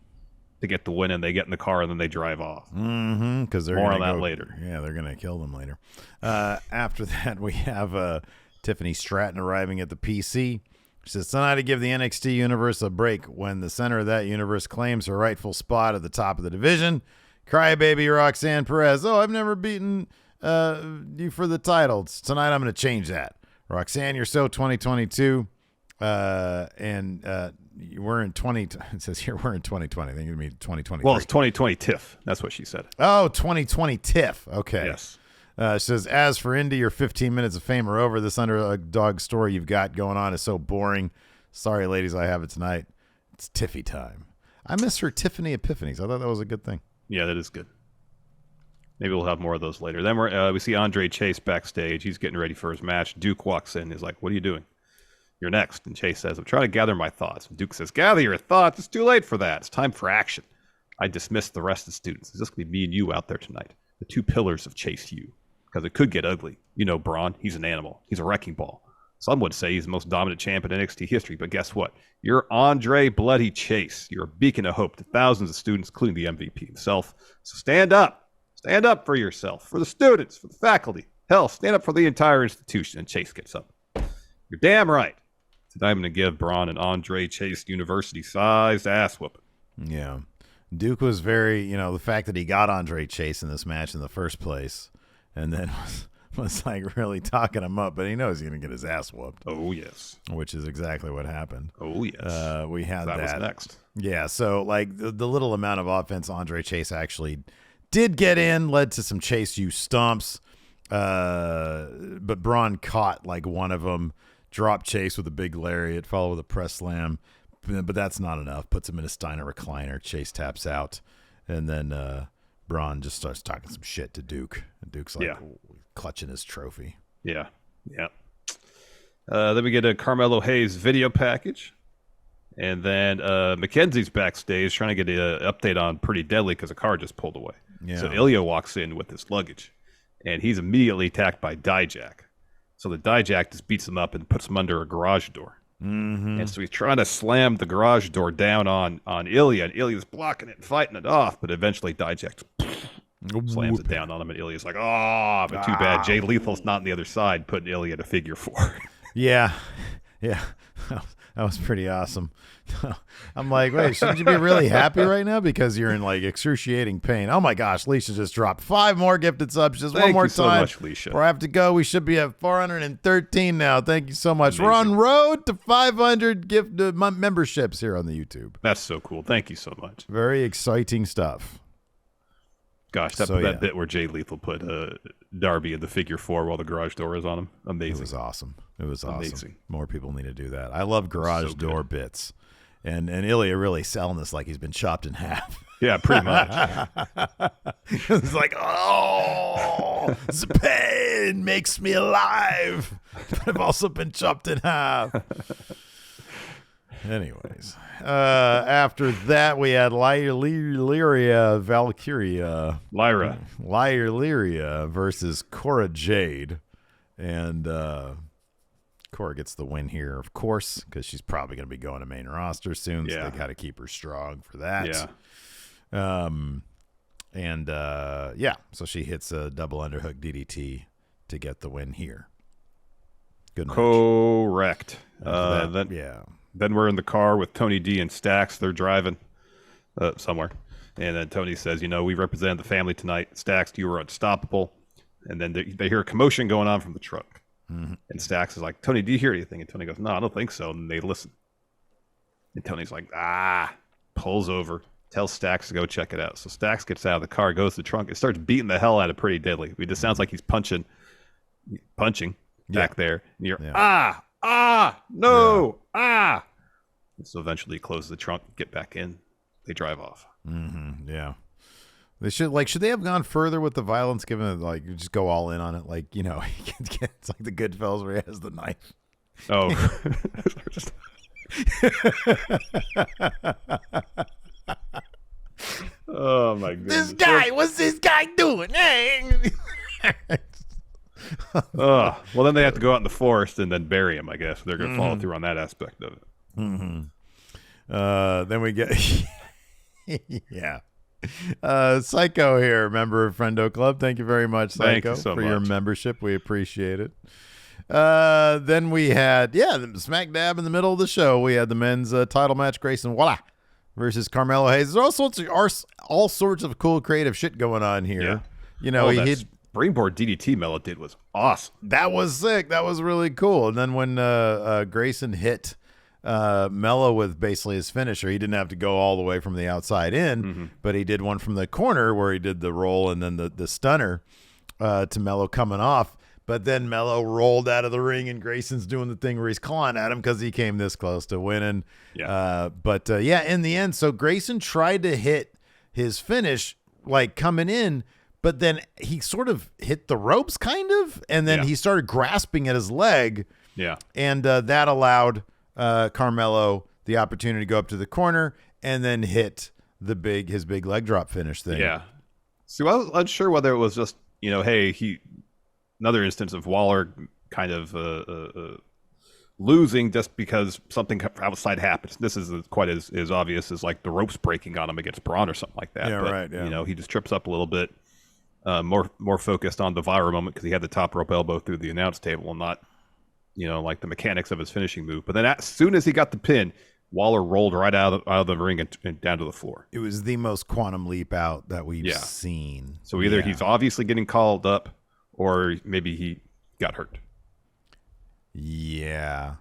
to get the win, and they get in the car, and then they drive off. Mm-hmm, because they're more on that later. Yeah, they're going to kill them later. After that, we have Tiffany Stratton arriving at the PC. She says, tonight to give the NXT universe a break when the center of that universe claims her rightful spot at the top of the division. Crybaby Roxanne Perez. Oh, I've never beaten you for the title. Tonight I'm going to change that. Roxanne, you're so 2022. And we're in 20. It says here we're in 2020. I think it means 2023. Well, it's 2020 TIFF. That's what she said. Oh, 2020 TIFF. Okay. Yes. She says, as for Indy, your 15 minutes of fame are over. This underdog story you've got going on is so boring. Sorry, ladies, I have it tonight. It's Tiffy time. I miss her Tiffany Epiphanies. I thought that was a good thing. Yeah, that is good. Maybe we'll have more of those later. Then we see Andre Chase backstage. He's getting ready for his match. Duke walks in. He's like, what are you doing? You're next. And Chase says, I'm trying to gather my thoughts. And Duke says, gather your thoughts. It's too late for that. It's time for action. I dismissed the rest of the students. It's just going to be me and you out there tonight. The two pillars of Chase U. Because it could get ugly. You know Braun, he's an animal. He's a wrecking ball. Some would say he's the most dominant champ in NXT history, but guess what? You're Andre Bloody Chase. You're a beacon of hope to thousands of students, including the MVP himself. So stand up. Stand up for yourself, for the students, for the faculty. Hell, stand up for the entire institution. And Chase gets up. You're damn right. Today I'm going to give Braun an Andre Chase University-sized ass whooping. Yeah. Duke was very, the fact that he got Andre Chase in this match in the first place and then was like really talking him up, but he knows he's going to get his ass whooped. Oh, yes. Which is exactly what happened. Oh, yes. We had that. Was next. Yeah, so like the little amount of offense Andre Chase actually did get in, led to some Chase U stomps, but Braun caught like one of them, dropped Chase with a big lariat, followed with a press slam, but that's not enough. Puts him in a Steiner recliner. Chase taps out, and then Braun just starts talking some shit to Duke. And Duke's like clutching his trophy. Yeah. Then we get a Carmelo Hayes video package. And then Mackenzie's backstage trying to get an update on Pretty Deadly because a car just pulled away. Yeah. So Ilya walks in with his luggage, and he's immediately attacked by Dijak. So the Dijak just beats him up and puts him under a garage door. Mm-hmm. And so he's trying to slam the garage door down on Ilya, and Ilya's blocking it and fighting it off, but eventually Dijak slams it down on him, and Ilya's like, oh, but too bad. Jay Lethal's not on the other side, putting Ilya to figure 4. Yeah. That was pretty awesome. I'm like, wait, shouldn't you be really happy right now because you're in like excruciating pain? Oh my gosh, Leisha just dropped 5 more gifted subs just one more time. Thank you so much, Leisha. Before I have to go, we should be at 413 now. Thank you so much. Amazing. We're on road to 500 gift memberships here on the YouTube. That's so cool. Thank you so much. Very exciting stuff. Gosh, that bit where Jay Lethal put Darby in the figure 4 while the garage door is on him. Amazing. It was awesome. It was awesome. Amazing. More people need to do that. I love garage door bits. And Ilya really selling this like he's been chopped in half. Yeah, pretty much. It's like, oh, the pain makes me alive. But I've also been chopped in half. Anyways, after that, we had Lyria versus Cora Jade. And Cora gets the win here, of course, because she's probably going to be going to main roster soon. So they got to keep her strong for that. Yeah. So she hits a double underhook DDT to get the win here. Good match. Correct. Then we're in the car with Tony D and Stax. They're driving somewhere. And then Tony says, we represented the family tonight. Stax, you were unstoppable. And then they hear a commotion going on from the truck. Mm-hmm. And Stax is like, Tony, do you hear anything? And Tony goes, no, I don't think so. And they listen. And Tony's like, pulls over, tells Stax to go check it out. So Stax gets out of the car, goes to the trunk, and starts beating the hell out of Pretty Deadly. It just sounds like he's punching back there. And you're, no. And so eventually he closes the trunk, get back in. They drive off. Mm-hmm. Yeah. They should they have gone further with the violence, given it, like, you just go all in on it. Like, it's like the Goodfellas where he has the knife. Oh. Oh my goodness. What's this guy doing? Well, then they have to go out in the forest and then bury him, I guess. They're going to follow through on that aspect of it. Mm-hmm. Then we get... yeah. Psycho here, member of Friendo Club. Thank you very much, Psycho, for your membership. We appreciate it. Then we had, smack dab in the middle of the show, we had the men's title match, Grayson Waller versus Carmelo Hayes. There's all sorts of cool creative shit going on here. Yeah. He hit springboard DDT Melo did was awesome. That was sick. That was really cool. And then when Grayson hit Melo with basically his finisher, he didn't have to go all the way from the outside in, but he did one from the corner where he did the roll and then the stunner to Melo coming off. But then Melo rolled out of the ring, and Grayson's doing the thing where he's clawing at him because he came this close to winning. Yeah. In the end, so Grayson tried to hit his finish like coming in, but then he sort of hit the ropes kind of, and then he started grasping at his leg. Yeah. And that allowed Carmelo the opportunity to go up to the corner and then hit his big leg drop finish thing. Yeah. So I was unsure whether it was just, another instance of Waller kind of losing just because something outside happens. This is quite as obvious as like the ropes breaking on him against Braun or something like that. Yeah, but, right. Yeah. He just trips up a little bit, more focused on the viral moment because he had the top rope elbow through the announce table and not, like the mechanics of his finishing move. But then as soon as he got the pin, Waller rolled right out of the ring and down to the floor. It was the most quantum leap out that we've seen. So either he's obviously getting called up or maybe he got hurt. Yeah.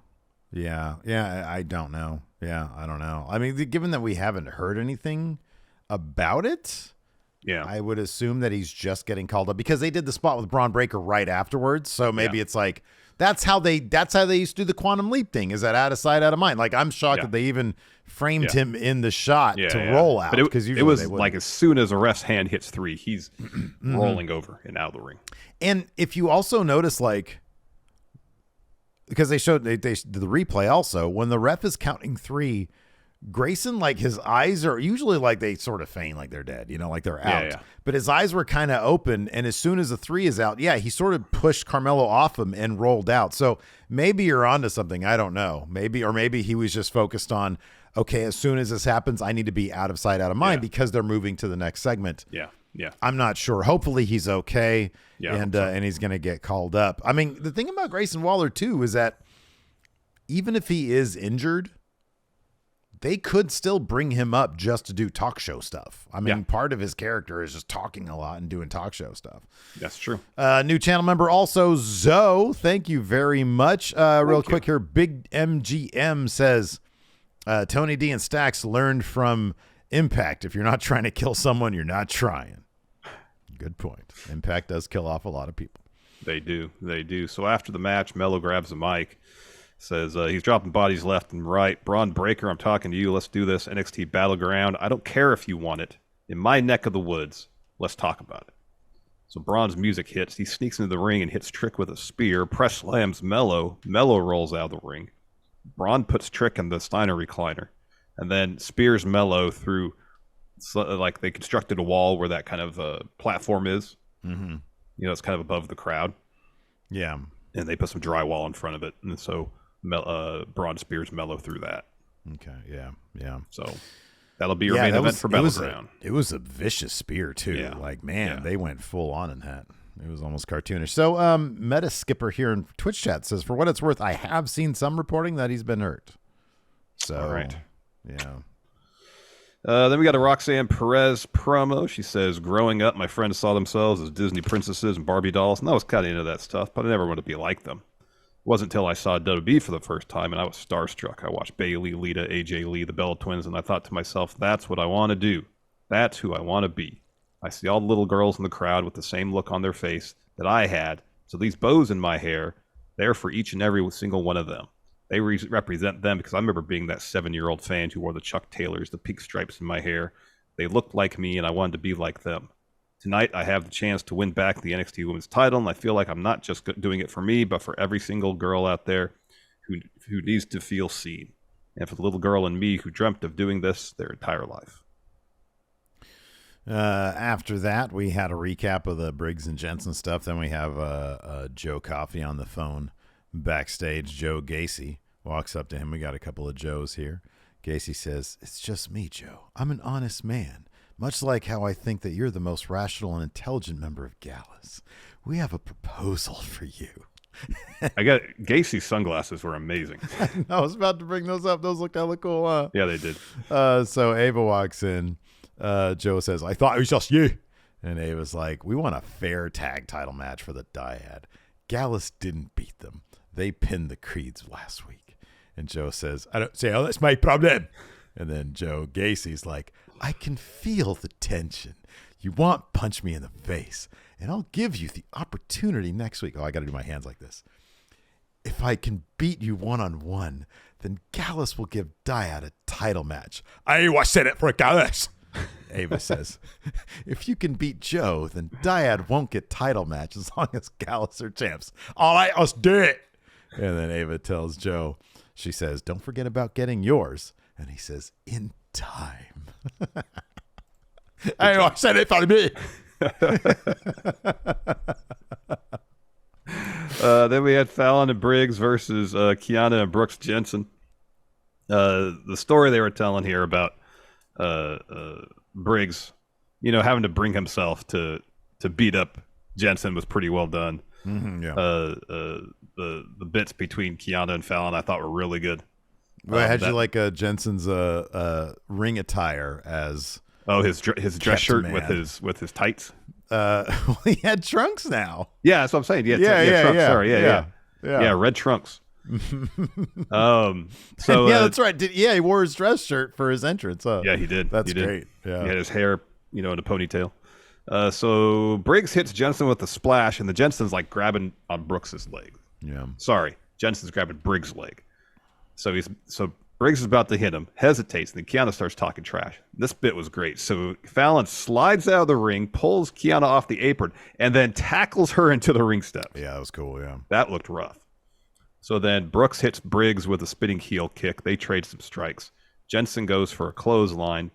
I don't know. I don't know. I mean, given that we haven't heard anything about it, I would assume that he's just getting called up because they did the spot with Braun Breaker right afterwards. So maybe it's like, that's how they used to do the quantum leap thing, is that out of sight, out of mind. Like, I'm shocked that they even framed him in the shot to roll out. But it was like as soon as a ref's hand hits 3, he's rolling over and out of the ring. And if you also notice, like, because they showed they did the replay also, when the ref is counting 3, Grayson, like his eyes are usually like they sort of feign like they're dead, like they're out. Yeah. But his eyes were kind of open, and as soon as the 3 is out, he sort of pushed Carmelo off him and rolled out. So maybe you're onto something. I don't know. Maybe he was just focused on, okay, as soon as this happens, I need to be out of sight, out of mind because they're moving to the next segment. Yeah. I'm not sure. Hopefully he's okay, and he's going to get called up. I mean, the thing about Grayson Waller too is that even if he is injured, they could still bring him up just to do talk show stuff. I mean, part of his character is just talking a lot and doing talk show stuff. That's true. New channel member also, Zoe. Thank you very much. Real quick here, Big MGM says, Tony D and Stax learned from Impact. If you're not trying to kill someone, you're not trying. Good point. Impact does kill off a lot of people. They do. So after the match, Mello grabs the mic. Says he's dropping bodies left and right. Braun Breaker, I'm talking to you. Let's do this. NXT Battleground. I don't care if you want it. In my neck of the woods, let's talk about it. So Braun's music hits. He sneaks into the ring and hits Trick with a spear. Press slams Mello. Mello rolls out of the ring. Braun puts Trick in the Steiner recliner. And then spears Mello through, like they constructed a wall where that kind of platform is. Mm-hmm. It's kind of above the crowd. Yeah. And they put some drywall in front of it. And so Braun spears Mello through that. Okay, yeah. So that'll be your main event for Battleground. It was a vicious spear too. Yeah. Like, man, they went full on in that. It was almost cartoonish. So Meta Skipper here in Twitch chat says, for what it's worth, I have seen some reporting that he's been hurt. So, all right. Yeah. Then we got a Roxanne Perez promo. She says, growing up, my friends saw themselves as Disney princesses and Barbie dolls, and I was kind of into that stuff, but I never wanted to be like them. It wasn't until I saw WWE for the first time, and I was starstruck. I watched Bayley, Lita, AJ Lee, the Bella Twins, and I thought to myself, that's what I want to do. That's who I want to be. I see all the little girls in the crowd with the same look on their face that I had, so these bows in my hair, they're for each and every single one of them. They represent them because I remember being that 7-year-old fan who wore the Chuck Taylors, the pink stripes in my hair. They looked like me, and I wanted to be like them. Tonight, I have the chance to win back the NXT Women's title, and I feel like I'm not just doing it for me, but for every single girl out there who needs to feel seen. And for the little girl in me who dreamt of doing this their entire life. After that, we had a recap of the Briggs and Jensen stuff. Then we have Joe Coffey on the phone backstage. Joe Gacy walks up to him. We got a couple of Joes here. Gacy says, "It's just me, Joe. I'm an honest man. Much like how I think that you're the most rational and intelligent member of Gallus. We have a proposal for you." I got Gacy's sunglasses were amazing. I was about to bring those up. Those look hella cool, huh? Yeah, they did. So Ava walks in. Joe says, "I thought it was just you." And Ava's like, "We want a fair tag title match for the Dyad. Gallus didn't beat them. They pinned the Creeds last week." And Joe says, "I don't say, oh, that's my problem." And then Joe Gacy's like, "I can feel the tension. You want punch me in the face, and I'll give you the opportunity next week." Oh, I got to do my hands like this. "If I can beat you one-on-one, then Gallus will give Dyad a title match." "I was in it for Gallus." Ava says, "If you can beat Joe, then Dyad won't get title match as long as Gallus are champs." "All right, let's do it." And then Ava tells Joe, she says, "Don't forget about getting yours." And he says, "In time." "I said it for me." Then we had Fallon and Briggs versus Kiana and Brooks Jensen. The story they were telling here about Briggs, having to bring himself to beat up Jensen was pretty well done. Mm-hmm, yeah. The bits between Kiana and Fallon I thought were really good. Well, how'd you like Jensen's ring attire as? Oh, his dress shirt with his tights. Well, he had trunks now. Yeah, that's what I'm saying. Yeah, trunks. Sorry, yeah, red trunks. So yeah, that's right. He wore his dress shirt for his entrance. Yeah, he did. That's great. Yeah, he had his hair, in a ponytail. So Briggs hits Jensen with a splash, and the Jensen's like grabbing on Brooks's leg. Yeah. Sorry, Jensen's grabbing Briggs' leg. So Briggs is about to hit him, hesitates, and then Kiana starts talking trash. This bit was great. So Fallon slides out of the ring, pulls Kiana off the apron, and then tackles her into the ring steps. Yeah, that was cool. Yeah, that looked rough. So then Brooks hits Briggs with a spinning heel kick. They trade some strikes. Jensen goes for a clothesline.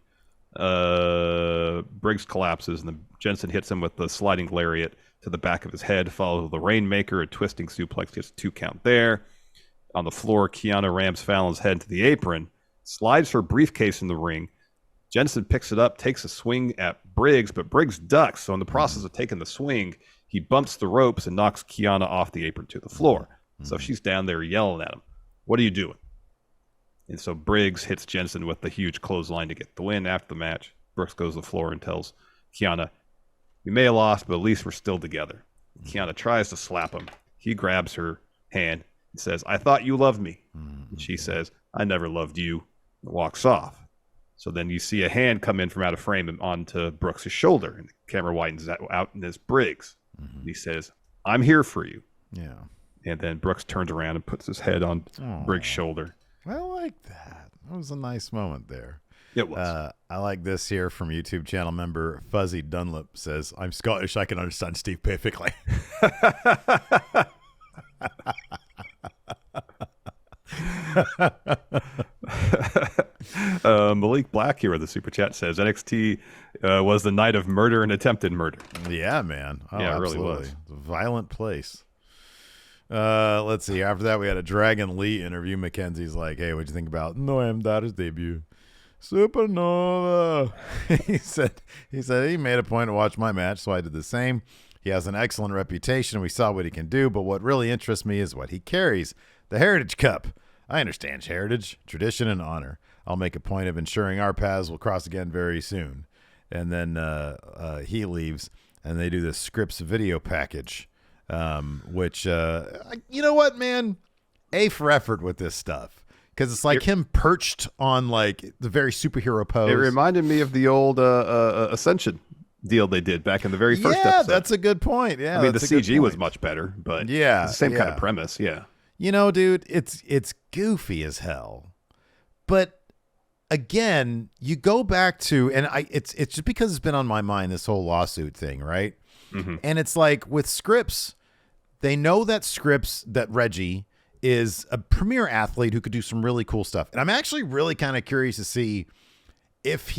Briggs collapses, and then Jensen hits him with the sliding lariat to the back of his head, followed with the Rainmaker, a twisting suplex, gets a 2 count there. On the floor, Kiana rams Fallon's head to the apron, slides her briefcase in the ring. Jensen picks it up, takes a swing at Briggs, but Briggs ducks. So in the process of taking the swing, he bumps the ropes and knocks Kiana off the apron to the floor. So she's down there yelling at him, "What are you doing?" And so Briggs hits Jensen with the huge clothesline to get the win. After the match, Brooks goes to the floor and tells Kiana, "We may have lost, but at least we're still together." Kiana tries to slap him. He grabs her hand and says, "I thought you loved me." And she says, "I never loved you," and walks off. So then you see a hand come in from out of frame and onto Brooks' shoulder, and the camera widens that out, and it's Briggs. And he says, "I'm here for you." Yeah. And then Brooks turns around and puts his head on Briggs' shoulder. I like that. That was a nice moment there. It was. I like this here from YouTube channel member Fuzzy Dunlop says, "I'm Scottish. I can understand Steve perfectly." Malik Black here with the super chat says NXT was the night of murder and attempted murder. Yeah, man. Oh, yeah, it absolutely. really was. It's a violent place. Let's see. After that, we had a Dragon Lee interview. Mackenzie's like, "Hey, what'd you think about Noam Dar's debut?" Supernova. he said he made a point to watch my match, so I did the same. He has an excellent reputation. We saw what he can do, but what really interests me is what he carries. The Heritage Cup. I understand heritage, tradition, and honor. I'll make a point of ensuring our paths will cross again very soon. And then he leaves, and they do the Scripps video package, which, you know what, man? A for effort with this stuff. Because it's like him perched on, like, the very superhero pose. It reminded me of the old Ascension deal they did back in the very first episode. Yeah, that's a good point. Yeah, I mean, the CG was much better, but yeah, it's the same kind of premise, yeah. You know, dude, it's goofy as hell. But again, you go back to, and it's just because it's been on my mind, this whole lawsuit thing, right? Mm-hmm. And it's like with Scripps, they know that Reggie is a premier athlete who could do some really cool stuff. And I'm actually really kind of curious to see if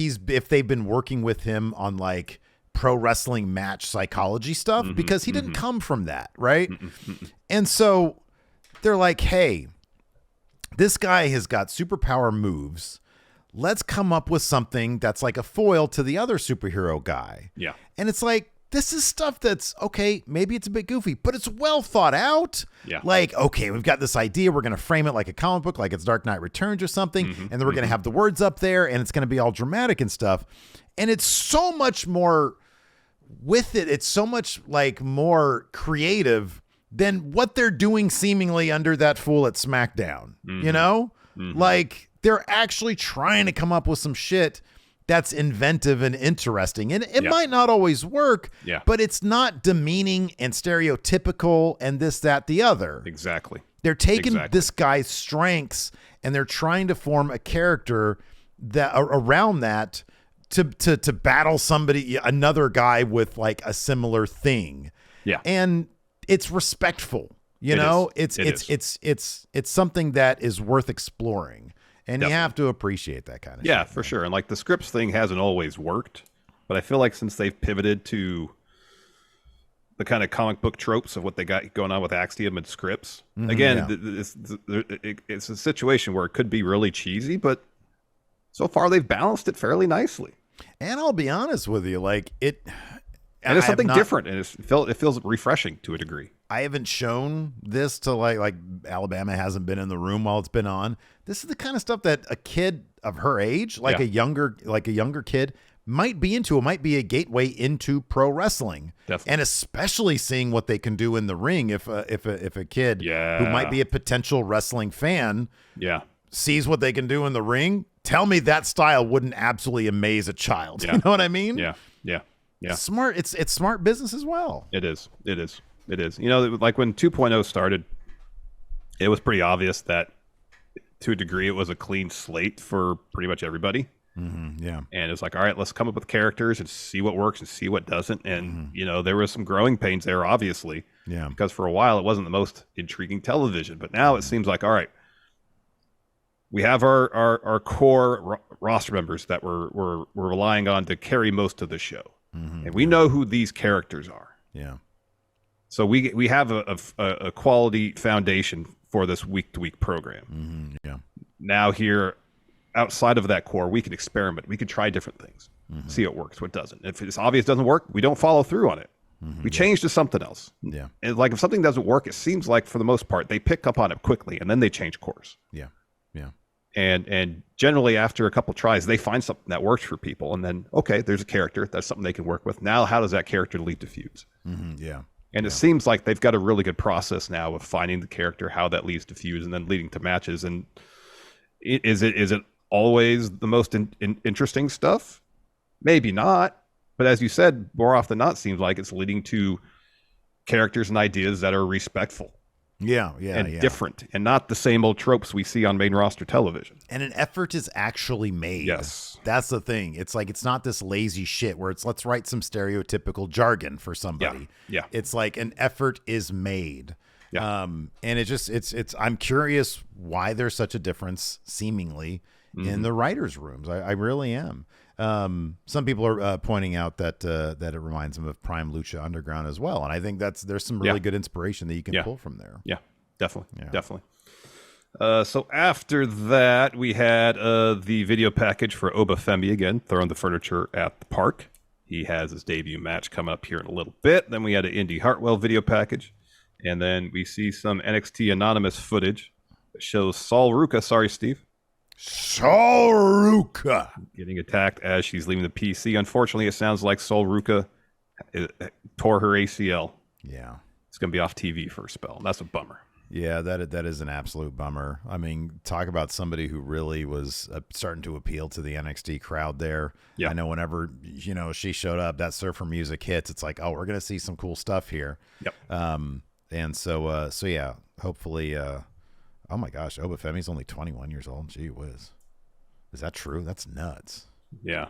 they've been working with him on like pro wrestling match psychology stuff, because he didn't come from that, right? And so they're like, "Hey, this guy has got superpower moves. Let's come up with something that's like a foil to the other superhero guy." Yeah. And it's like, this is stuff that's, okay, maybe it's a bit goofy, but it's well thought out. Yeah. Like, okay, we've got this idea. We're going to frame it like a comic book, like it's Dark Knight Returns or something. And then we're going to have the words up there, and it's going to be all dramatic and stuff. And it's so much more with it. It's so much like more creative than what they're doing seemingly under that fool at SmackDown. You know? Like, they're actually trying to come up with some shit that's inventive and interesting. And it might not always work, but it's not demeaning and stereotypical and this, that, the other. Exactly. They're taking this guy's strengths and they're trying to form a character that around that to battle another guy with like a similar thing. Yeah. And it's respectful, you know, it's something that is worth exploring. And you have to appreciate that kind of shit. Yeah, for sure. And like the Scripps thing hasn't always worked, but I feel like since they've pivoted to the kind of comic book tropes of what they got going on with Axiom and Scripps, again, it's a situation where it could be really cheesy, but so far they've balanced it fairly nicely. And I'll be honest with you, like it... And it's something different, and it feels refreshing to a degree. I haven't shown this to like Alabama hasn't been in the room while it's been on. This is the kind of stuff that a kid of her age, like a younger kid, might be into. It might be a gateway into pro wrestling. Definitely. And especially seeing what they can do in the ring if a kid who might be a potential wrestling fan sees what they can do in the ring. Tell me that style wouldn't absolutely amaze a child. You know what I mean? Yeah. It's smart. It's smart business as well. It is. You know, like when 2.0 started, it was pretty obvious that to a degree it was a clean slate for pretty much everybody. Yeah. And it's like, all right, let's come up with characters and see what works and see what doesn't. And, you know, there was some growing pains there, obviously. Yeah. Because for a while it wasn't the most intriguing television. But now it seems like, all right, we have our core roster members that we're relying on to carry most of the show, and we know who these characters are. Yeah. So we have a quality foundation for this week-to-week program. Yeah. Now here, outside of that core, we can experiment. We can try different things, see what works, what doesn't. If it's obvious doesn't work, we don't follow through on it. We change to something else. Yeah. And like if something doesn't work, it seems like for the most part they pick up on it quickly and then they change course. Yeah. Yeah. And generally after a couple tries, they find something that works for people, and then okay, there's a character that's something they can work with. Now, how does that character lead to feuds? Yeah. And it seems like they've got a really good process now of finding the character, how that leads to feuds, and then leading to matches. And is it always the most interesting stuff? Maybe not. But as you said, more often than not, seems like it's leading to characters and ideas that are respectful. Yeah, and different, and not the same old tropes we see on main roster television. And an effort is actually made. Yes. That's the thing. It's like, it's not this lazy shit where it's let's write some stereotypical jargon for somebody. Yeah. It's like an effort is made. Yeah. And it's I'm curious why there's such a difference seemingly in the writers' rooms. I really am. Some people are pointing out that it reminds them of Prime Lucha Underground as well, and I think there's some really good inspiration that you can pull from there. Yeah, definitely. So after that, we had the video package for Obafemi again, throwing the furniture at the park. He has his debut match coming up here in a little bit. Then we had an Indy Hartwell video package, and then we see some NXT Anonymous footage that shows Sol Ruca. Sorry, Steve. Sol Ruca getting attacked as she's leaving the PC. Unfortunately, it sounds like Sol Ruca tore her ACL. Yeah. It's going to be off TV for a spell. That's a bummer. Yeah, that is an absolute bummer. I mean, talk about somebody who really was starting to appeal to the NXT crowd there. Yeah. I know whenever, she showed up, that surfer music hits, it's like, oh, we're going to see some cool stuff here. Yep. And so yeah, hopefully, oh my gosh, Obafemi's only 21 years old. Gee whiz. Is that true? That's nuts. Yeah.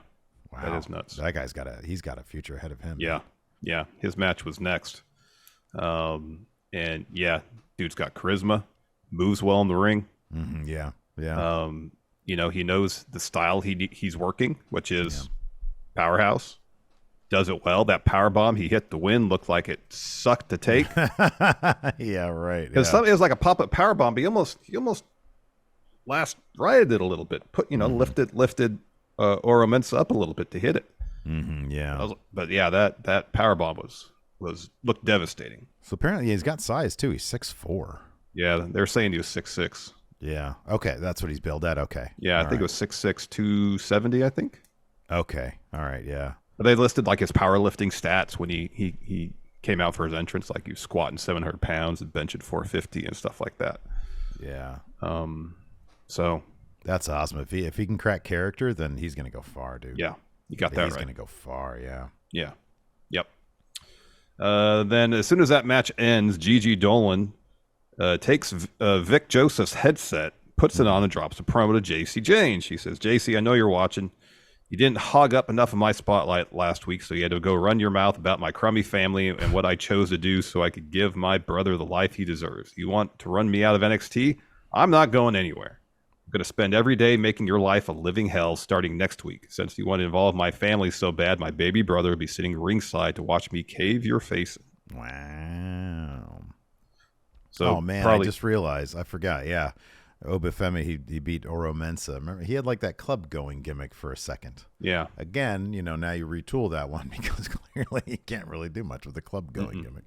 Wow. That is nuts. That guy's he's got a future ahead of him. Yeah. Yeah. His match was next. And yeah, dude's got charisma, moves well in the ring. Yeah. Yeah. He knows the style he's working, which is powerhouse. Does it well. That power bomb he hit the win looked like it sucked to take. Yeah, right. Because it was like a pop-up power bomb, but he almost last righted it a little bit. Lifted Oro Mensah up a little bit to hit it. Yeah. But yeah, that power bomb looked devastating. So apparently he's got size too. He's 6'4". Yeah, they're saying he was 6'6". Yeah. Okay, that's what he's billed at. Okay. Yeah, I think it was 6'6", 270, I think. Okay. All right. Yeah. But they listed like his powerlifting stats when he came out for his entrance, like he was squatting 700 pounds and benching 450 and stuff like that. Yeah. So that's awesome. If he can crack character, then he's gonna go far, dude. Yeah, you got that right. He's gonna go far. Yeah. Yeah. Yep. Then as soon as that match ends, Gigi Dolan takes Vic Joseph's headset, puts it on, and drops a promo to JC Jane. She says, "JC, I know you're watching. You didn't hog up enough of my spotlight last week, so you had to go run your mouth about my crummy family and what I chose to do so I could give my brother the life he deserves. You want to run me out of NXT? I'm not going anywhere. I'm going to spend every day making your life a living hell starting next week. Since you want to involve my family so bad, my baby brother will be sitting ringside to watch me cave your face." Wow. So oh, man, I just realized. I forgot. Yeah. Obafemi, he beat Oro Mensah. Remember, he had like that club going gimmick for a second. Yeah. Again, now you retool that one because clearly he can't really do much with the club going gimmick.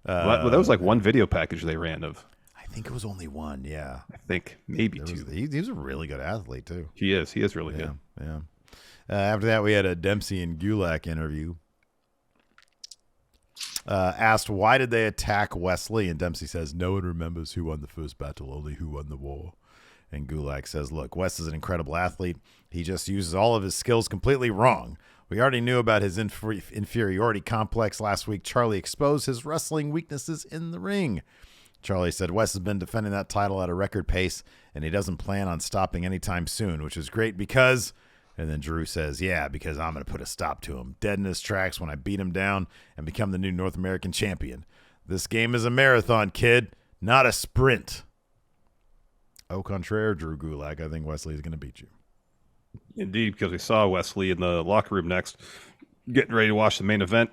Well, that was like one video package they ran of. I think it was only one. Yeah. I think maybe two. He's a really good athlete too. He is. He is really good. Yeah. After that, we had a Dempsey and Gulak interview. Asked why did they attack Wesley, and Dempsey says no one remembers who won the first battle, only who won the war. And Gulak says, look, Wes is an incredible athlete. He just uses all of his skills completely wrong. We already knew about his inferiority complex last week. Charlie exposed his wrestling weaknesses in the ring. Charlie said Wes has been defending that title at a record pace, and he doesn't plan on stopping anytime soon, which is great because... And then Drew says, yeah, because I'm going to put a stop to him. Dead in his tracks when I beat him down and become the new North American champion. This game is a marathon, kid, not a sprint. au contraire, Drew Gulak, I think Wesley is going to beat you. Indeed, because we saw Wesley in the locker room next, getting ready to watch the main event.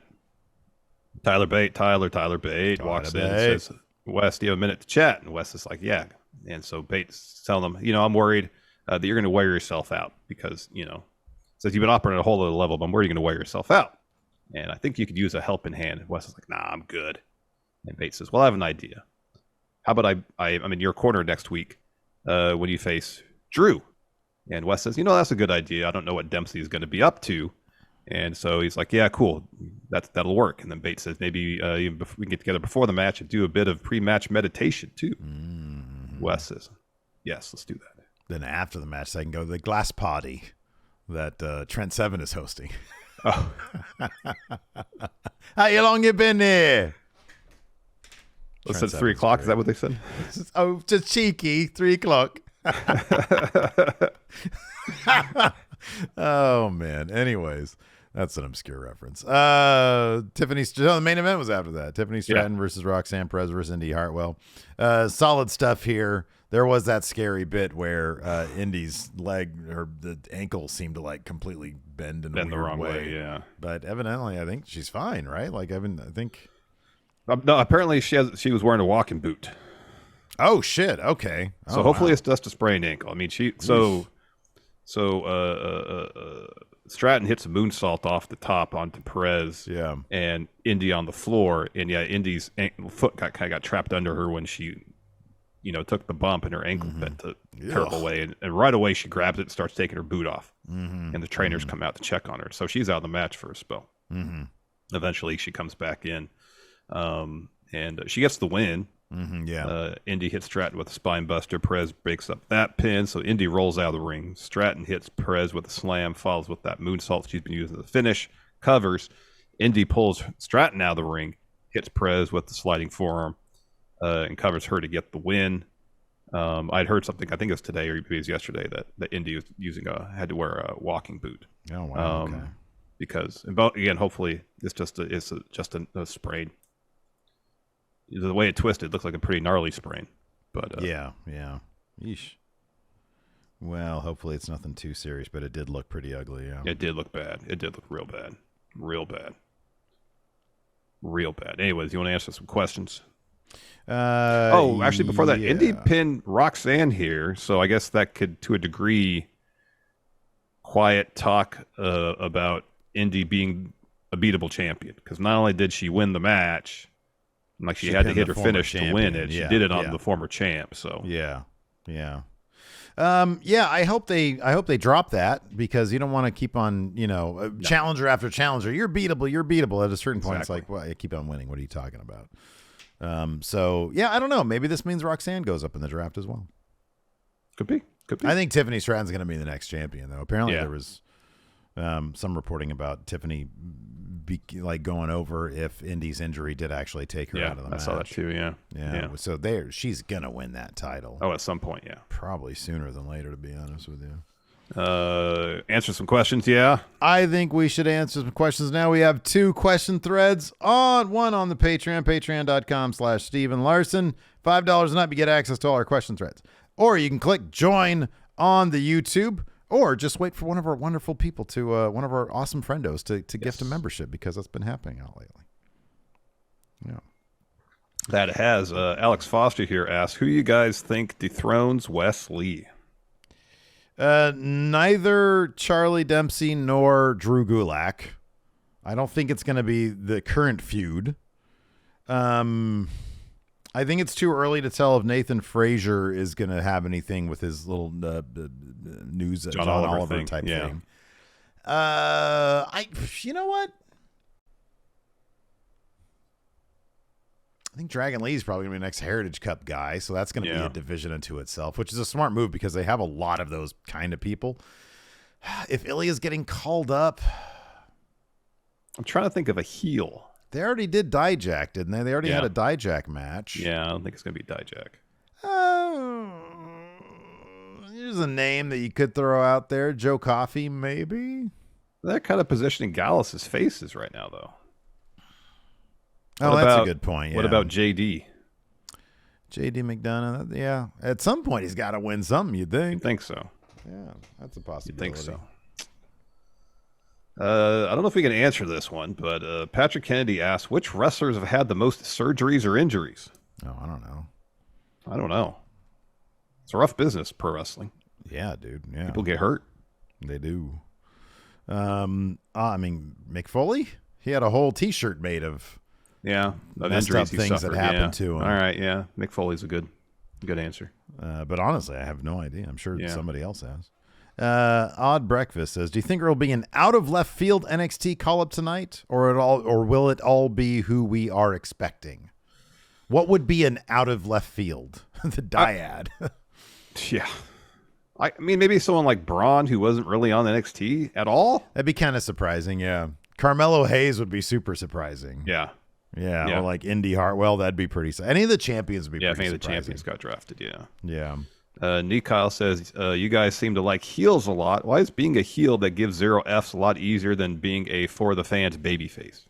Tyler Bate walks in and says, Wes, do you have a minute to chat? And Wes is like, yeah. And so Bate's telling him, I'm worried that you're going to wear yourself out because, says you've been operating at a whole other level, but I'm worried you're going to wear yourself out. And I think you could use a helping hand. And Wes is like, nah, I'm good. And Bates says, well, I have an idea. How about I'm in your corner next week when you face Drew? And Wes says, that's a good idea. I don't know what Dempsey is going to be up to. And so he's like, yeah, cool. That'll work. And then Bates says, maybe we can get together before the match and do a bit of pre-match meditation too. Mm-hmm. Wes says, yes, let's do that. Then after the match, they can go to the glass party that Trent Seven is hosting. Oh. How long you been here? It said 3 o'clock. Is that what they said? Oh, just cheeky. 3 o'clock. Oh, man. Anyways, that's an obscure reference. The main event was after that. Tiffany Stratton versus Roxanne Perez versus Indy Hartwell. Solid stuff here. There was that scary bit where Indy's leg or the ankle seemed to like completely bend in a weird the wrong way. Yeah, but evidently, I think she's fine, right? Like, I think. No, apparently she was wearing a walking boot. Oh shit! Okay. So hopefully it's just a sprained ankle. I mean, Stratton hits a moonsault off the top onto Perez. Yeah. And Indy on the floor, and Indy's foot kind of got trapped under her when she. Took the bump and her ankle bent a terrible way. And right away she grabs it and starts taking her boot off. Mm-hmm. And the trainers come out to check on her. So she's out of the match for a spell. Mm-hmm. Eventually she comes back in. And she gets the win. Mm-hmm, yeah. Indy hits Stratton with a spine buster. Perez breaks up that pin. So Indy rolls out of the ring. Stratton hits Perez with a slam, follows with that moonsault she's been using as a finish, covers. Indy pulls Stratton out of the ring, hits Perez with the sliding forearm. And covers her to get the win. I'd heard something, I think it was today or it was yesterday, that Indy was had to wear a walking boot. Oh, wow. Okay. Because, again, hopefully it's just a sprain. The way it twisted looked like a pretty gnarly sprain. But yeah. Yeesh. Well, hopefully it's nothing too serious, but it did look pretty ugly. Yeah. It did look bad. It did look real bad. Real bad. Anyways, you want to answer some questions? Actually, before that, Indy pinned Roxanne here, so I guess that could, to a degree, quiet talk about Indy being a beatable champion. Because not only did she win the match, like she had to hit her finish to win it, she did it on the former champ. So yeah. I hope they drop that because you don't want to keep on, challenger after challenger. You're beatable. At a certain point, It's like, well, I keep on winning. What are you talking about? I don't know. Maybe this means Roxanne goes up in the draft as well. Could be. I think Tiffany Stratton's going to be the next champion, though. Apparently, there was some reporting about Tiffany going over if Indy's injury did actually take her out of the match. I saw that too. Yeah. So she's going to win that title. Oh, at some point, yeah. Probably sooner than later, to be honest with you. Answer some questions, yeah? I think we should answer some questions now. We have 2 question threads one on the Patreon, patreon.com/Steven Larson. $5 and up, you get access to all our question threads. Or you can click join on the YouTube, or just wait for one of our wonderful people one of our awesome friendos to gift a membership, because that's been happening out lately. Yeah. That has. Alex Foster here asks, who you guys think dethrones Wes Lee? Neither Charlie Dempsey nor Drew Gulak. I don't think it's going to be the current feud. I think it's too early to tell if Nathan Frazier is going to have anything with his little news John Oliver type thing. You know what? I think Dragon Lee's probably going to be the next Heritage Cup guy, so that's going to be a division unto itself, which is a smart move because they have a lot of those kind of people. If Ilya's getting called up... I'm trying to think of a heel. They already did Dijak, didn't they? They already had a Dijak match. Yeah, I don't think it's going to be Dijak. Here's a name that you could throw out there. Joe Coffey, maybe? That kind of positioning Gallus' faces right now, though. That's a good point. Yeah. What about JD? JD McDonough, yeah. At some point, he's got to win something, you'd think. You think so? Yeah, that's a possibility. You think so? I don't know if we can answer this one, but Patrick Kennedy asked, which wrestlers have had the most surgeries or injuries? Oh, I don't know. I don't know. It's a rough business, pro wrestling. Yeah, dude. Yeah. People get hurt. They do. I mean, Mick Foley? He had a whole T-shirt made of messed up things that happened to him. All right, yeah. Mick Foley's a good answer. But honestly, I have no idea. I'm sure somebody else has. Odd Breakfast says, do you think there will be an out-of-left-field NXT call-up tonight? Or will it all be who we are expecting? What would be an out-of-left-field? The dyad. Yeah. I mean, maybe someone like Braun who wasn't really on NXT at all. That'd be kind of surprising, yeah. Carmelo Hayes would be super surprising. Yeah. Yeah, or like Indy Hartwell, that'd be pretty. Any of the champions would be pretty surprising. Yeah, if any of the champions got drafted, yeah. Yeah. Nick Kyle says, you guys seem to like heels a lot. Why is being a heel that gives 0 Fs a lot easier than being a for the fans babyface?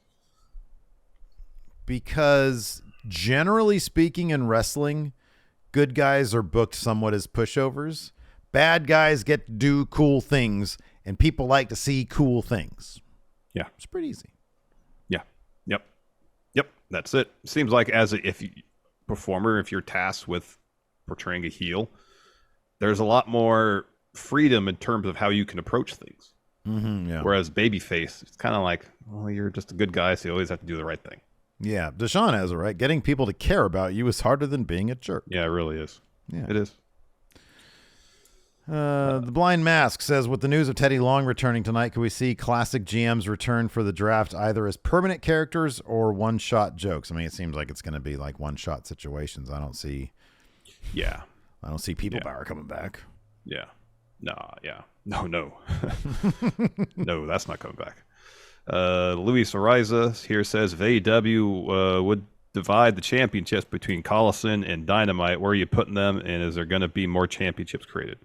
Because generally speaking in wrestling, good guys are booked somewhat as pushovers. Bad guys get to do cool things, and people like to see cool things. Yeah. It's pretty easy. Yeah. Yep. That's it. Seems like if you performer, if you're tasked with portraying a heel, there's a lot more freedom in terms of how you can approach things. Yeah. Whereas babyface, it's kind of like, well, you're just a good guy, so you always have to do the right thing. Yeah. Deshaun has it right. Getting people to care about you is harder than being a jerk. Yeah, it really is. Yeah. It is. The Blind Mask says, with the news of Teddy Long returning tonight, can we see classic GMs return for the draft either as permanent characters or one-shot jokes? I mean, it seems like it's going to be like one-shot situations. I don't see People Power coming back. Yeah. No. No, that's not coming back. Luis Ariza here says, if AEW would divide the championships between Collison and Dynamite, where are you putting them, and is there going to be more championships created?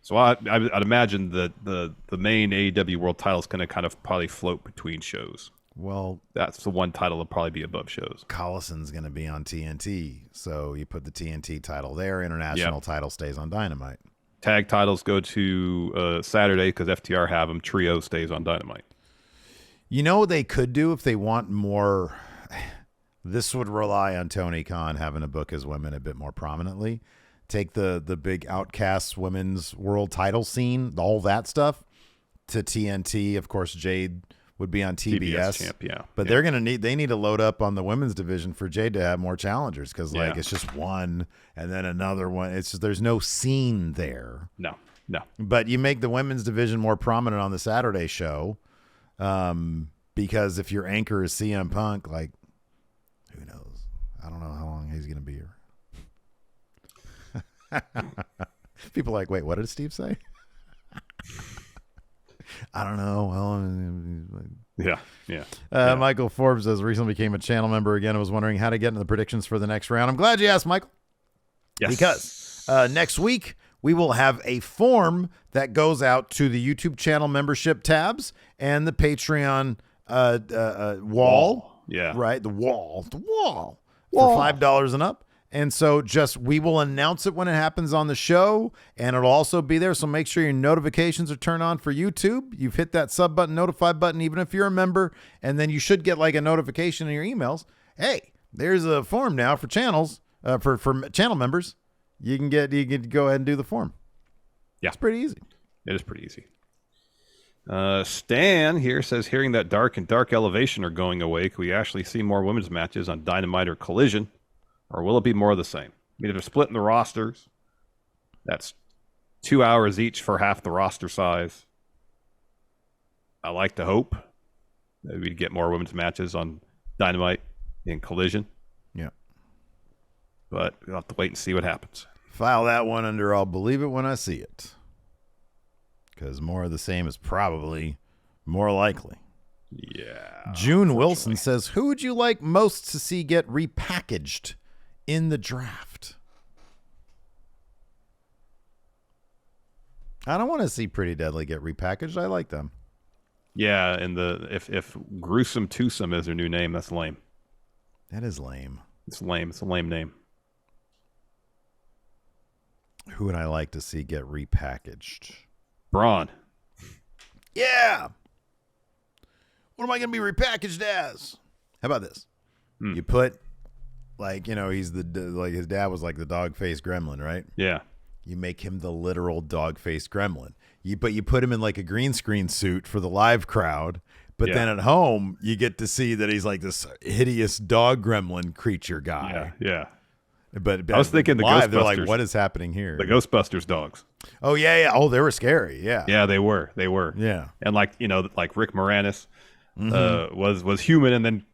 So I'd imagine that the main AEW World title is going to kind of probably float between shows. Well, that's the one title that'll probably be above shows. Collison's going to be on TNT, so you put the TNT title there. International title stays on Dynamite. Tag titles go to Saturday because FTR have them. Trio stays on Dynamite. You know what they could do if they want more? This would rely on Tony Khan having to book his women a bit more prominently. Take the big Outcasts women's world title scene, all that stuff, to TNT. Of course, Jade would be on TBS champ, but they're gonna need to load up on the women's division for Jade to have more challengers because it's just one and then another one. It's just there's no scene there. No. But you make the women's division more prominent on the Saturday show, because if your anchor is CM Punk, like who knows? I don't know how long he's gonna be here. People are like, wait, what did Steve say? I don't know. Yeah. Michael Forbes says, recently became a channel member again. I was wondering how to get into the predictions for the next round. I'm glad you asked, Michael. Yes. Because next week we will have a form that goes out to the YouTube channel membership tabs and the Patreon wall. Yeah. Right? The wall. For $5 and up. And so we will announce it when it happens on the show, and it'll also be there. So make sure your notifications are turned on for YouTube. You've hit that sub button, notify button, even if you're a member, and then you should get like a notification in your emails. Hey, there's a form now for channels, for channel members. You can go ahead and do the form. Yeah. It's pretty easy. It is pretty easy. Stan here says, hearing that Dark and Dark Elevation are going away, can we actually see more women's matches on Dynamite or Collision? Or will it be more of the same? I mean, if they're splitting the rosters, that's 2 hours each for half the roster size. I like to hope that we get more women's matches on Dynamite and Collision. Yeah. But we'll have to wait and see what happens. File that one under I'll believe it when I see it. Because more of the same is probably more likely. Yeah. June Wilson says, who would you like most to see get repackaged in the draft? I don't want to see Pretty Deadly get repackaged. I like them. Yeah, and if Gruesome Twosome is their new name, that's lame. That is lame. It's lame. It's a lame name. Who would I like to see get repackaged? Braun. Yeah. What am I going to be repackaged as? How about this? You put, like, you know, he's like his dad was like the dog-faced gremlin, right? Yeah. You make him the literal dog-faced gremlin. But you put him in like a green screen suit for the live crowd. But then at home, you get to see that he's like this hideous dog gremlin creature guy. Yeah. But I was thinking live, the they're Ghostbusters. like, what is happening here? The Ghostbusters dogs. Oh, yeah. Oh, they were scary. Yeah. Yeah, they were. Yeah. And like, you know, like Rick Moranis was human, and then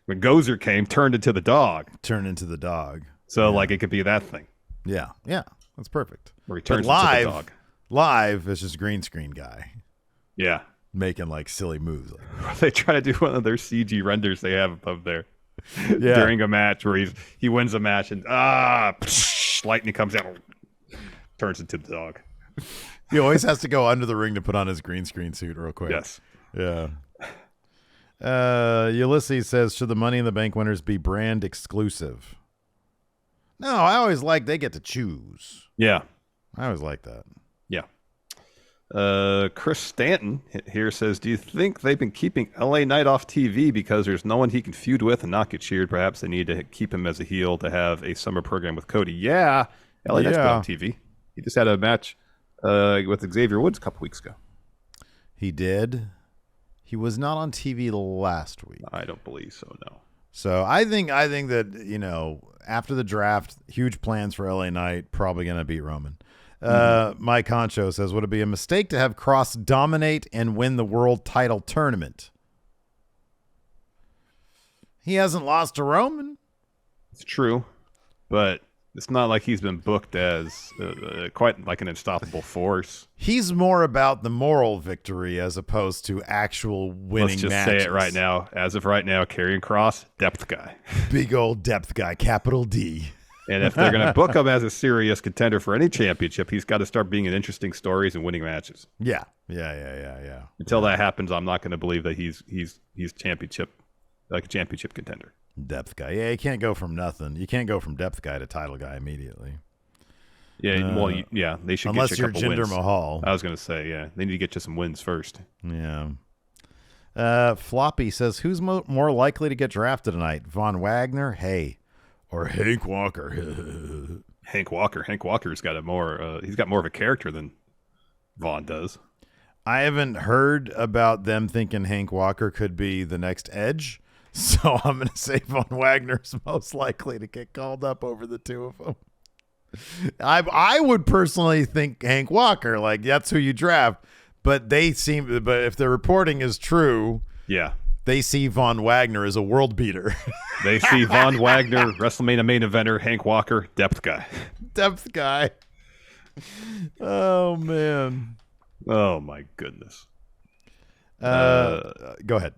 when Gozer came, turned into the dog. So like it could be that thing. Yeah. Yeah. That's perfect. Where he turns into the dog. Live is just green screen guy. Yeah. Making like silly moves. They try to do one of their CG renders they have up there Yeah. during a match where he wins a match and lightning comes out, turns into the dog. He always has to go under the ring to put on his green screen suit real quick. Yes. Yeah. Ulysses says, should the Money in the Bank winners be brand exclusive? No, I always like they get to choose. Yeah. I always like that. Yeah. Chris Stanton here says, do you think they've been keeping LA Knight off TV because there's no one he can feud with and not get cheered? Perhaps they need to keep him as a heel to have a summer program with Cody. Yeah. LA Knight's been on TV. He just had a match with Xavier Woods a couple weeks ago. He did. He was not on TV last week. I don't believe so, no. So I think that, you know, after the draft, huge plans for LA Knight, probably going to beat Roman. Mike Concho says, would it be a mistake to have Cross dominate and win the world title tournament? He hasn't lost to Roman. It's true, but it's not like he's been booked as quite like an unstoppable force. He's more about the moral victory as opposed to actual winning Let's just matches. say it right now. As of right now, Karrion Kross, depth guy. Big old depth guy, capital D. And if they're going to book him as a serious contender for any championship, he's got to start being in interesting stories and winning matches. Yeah. Until that happens, I'm not going to believe that he's championship, like a championship contender. Depth guy. Yeah, you can't go from nothing. You can't go from depth guy to title guy immediately. Yeah, they should unless get you a you're couple Jinder wins. Mahal. I was going to say, yeah, they need to get you some wins first. Yeah. Floppy says, who's more likely to get drafted tonight? Von Wagner? Hey. Or Hank Walker? Hank Walker's got he's got more of a character than Vaughn does. I haven't heard about them thinking Hank Walker could be the next Edge, so I'm going to say Von Wagner's most likely to get called up over the two of them. I would personally think Hank Walker, like that's who you draft, but if the reporting is true, yeah, they see Von Wagner as a world beater. They see Von Wagner, WrestleMania main eventer, Hank Walker, depth guy. Depth guy. Oh man. Oh my goodness. Go ahead.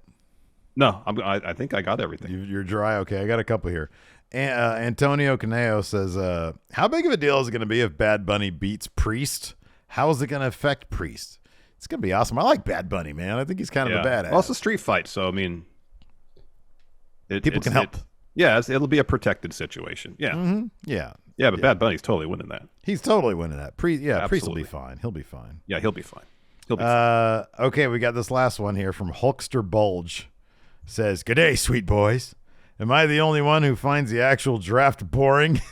No, I think I got everything. You're dry. Okay, I got a couple here. Antonio Caneo says, how big of a deal is it going to be if Bad Bunny beats Priest? How is it going to affect Priest? It's going to be awesome. I like Bad Bunny, man. I think he's kind of a badass. Also, street fight. So, I mean, people can help. It'll be a protected situation. Yeah. Mm-hmm. Yeah. Yeah, but Bad Bunny's totally winning that. He's totally winning that. Priest will be fine. He'll be fine. Yeah, he'll be fine. Okay, we got this last one here from Hulkster Bulge. Says, "G'day, sweet boys. Am I the only one who finds the actual draft boring?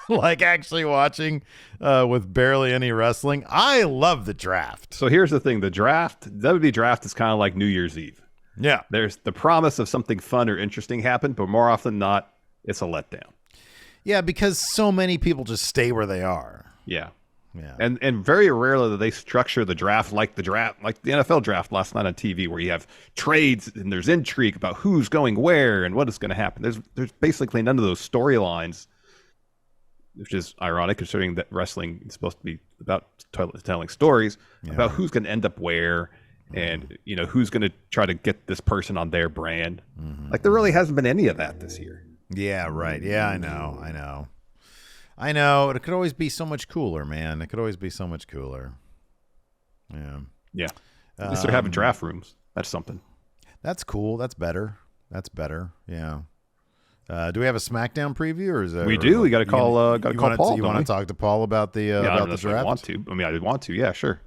Like actually watching with barely any wrestling? I love the draft." So here's the thing. The WWE Draft is kind of like New Year's Eve. Yeah. There's the promise of something fun or interesting happen, but more often than not, it's a letdown. Yeah, because so many people just stay where they are. Yeah. Yeah. And very rarely do they structure the draft like the NFL draft last night on TV, where you have trades and there's intrigue about who's going where and what is going to happen. There's basically none of those storylines, which is ironic considering that wrestling is supposed to be about telling stories about who's going to end up where and who's going to try to get this person on their brand. Mm-hmm. Like there really hasn't been any of that this year. Yeah, right. Yeah, I know. It could always be so much cooler, man. It could always be so much cooler. Yeah. Yeah. At least they're having draft rooms. That's something. That's cool. That's better. Yeah. Do we have a SmackDown preview, or is that we do? We got to call. Paul. You want to talk to Paul about the about the draft? I want to. I mean, I want to. Yeah, sure.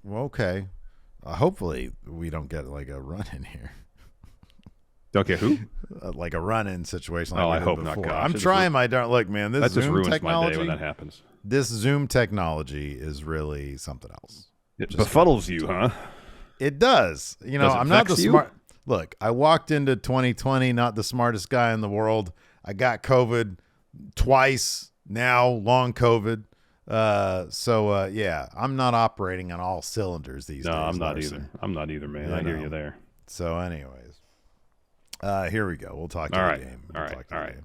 Well, okay. Hopefully, we don't get like a run in here. Don't get who? Like a run-in situation. Like I we hope did not. before. Gosh, I'm trying my darn. Look, man, this that Zoom just ruins technology. my day when that happens. This Zoom technology is really something else. It befuddles you, huh? It does. You know, I'm not the smart. Look, I walked into 2020 not the smartest guy in the world. I got COVID twice now, long COVID. Yeah, I'm not operating on all cylinders these days. No, I'm not Larson. either. I'm not either, man. I hear you there. So, anyways, here we go. We'll talk to the game. All right.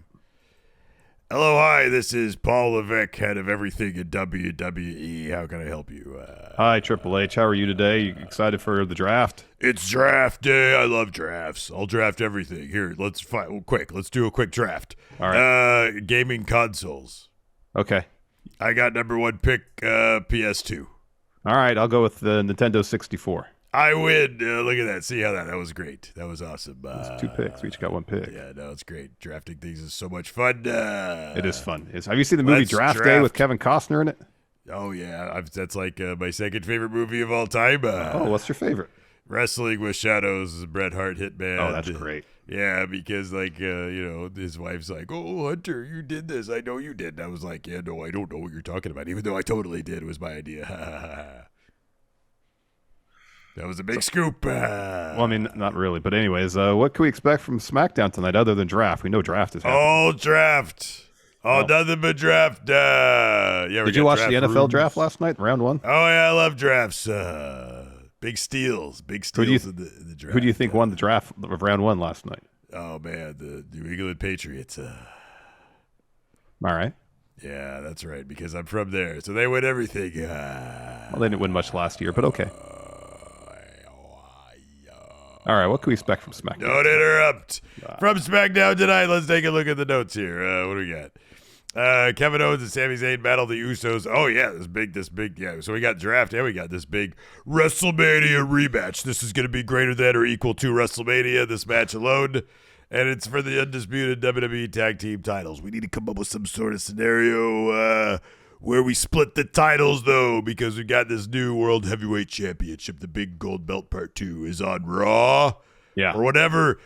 Hello, hi. This is Paul Levesque, head of everything at WWE. How can I help you? Hi, Triple H. How are you today? You excited for the draft? It's draft day. I love drafts. I'll draft everything. Here, let's quick. Let's do a quick draft. All right. Gaming consoles. Okay. I got number one pick, PS2. All right. I'll go with the Nintendo 64. I win. Look at that. See how that was great. That was awesome. That's 2 picks. We each got 1 pick. Yeah, no, it's great. Drafting things is so much fun. It is fun. Have you seen the movie Draft Day with Kevin Costner in it? Oh, yeah. That's like my second favorite movie of all time. What's your favorite? Wrestling with Shadows, Bret Hart Hitman. Oh, that's great. Yeah, because his wife's like, "Oh, Hunter, you did this. I know you did." And I was like, "Yeah, no, I don't know what you're talking about." Even though I totally did. It was my idea. That was a big scoop. Well, I mean, not really. But anyways, what can we expect from SmackDown tonight other than draft? We know draft is happening. All draft. Nothing but draft. Did you watch the NFL draft last night, round 1? Oh, yeah, I love drafts. Big steals in the draft. Who do you think won the draft of round 1 last night? Oh, man, the New England Patriots. All right. Yeah, that's right, because I'm from there. So they win everything. Well, they didn't win much last year, but okay. All right, what can we expect from SmackDown? Don't interrupt. From SmackDown tonight, let's take a look at the notes here. What do we got? Kevin Owens and Sami Zayn battle the Usos. Oh, yeah, this big. Yeah, so we got draft, and we got this big WrestleMania rematch. This is going to be greater than or equal to WrestleMania, this match alone. And it's for the undisputed WWE Tag Team titles. We need to come up with some sort of scenario where we split the titles, though, because we got this new World Heavyweight Championship. The big gold belt part 2 is on Raw. Yeah. Or whatever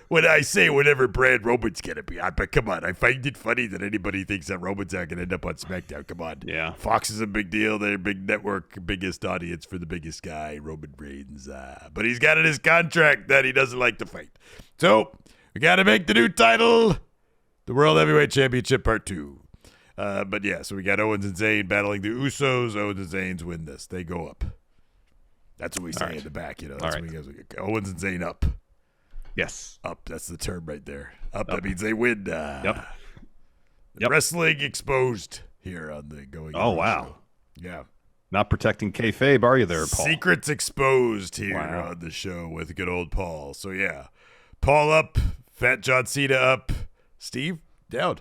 brand Roman's going to be on. But come on, I find it funny that anybody thinks that Roman's not going to end up on SmackDown. Come on. Yeah. Fox is a big deal. They're a big network, biggest audience for the biggest guy, Roman Reigns. But he's got in his contract that he doesn't like to fight. So we got to make the new title the World Heavyweight Championship Part 2. But yeah, so we got Owens and Zayn battling the Usos. Owens and Zayn win this. They go up. That's what we say in the back, That's what we guys Owens and Zayn up. Yes. Up. That's the term right there. Up. That means they win. Yep. Wrestling exposed here on the Going. Oh, wow. Show. Yeah. Not protecting kayfabe, are you there, Paul? Secrets exposed here on the show with good old Paul. So yeah, Paul up. Fat John Cena up. Steve down.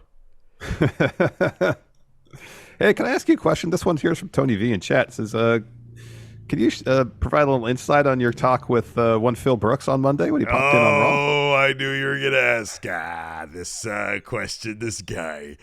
Hey, can I ask you a question? This one's here from Tony V in chat. It says, can you provide a little insight on your talk with one Phil Brooks on Monday when he popped in on Raw? Oh, I knew you were going to ask this question. This guy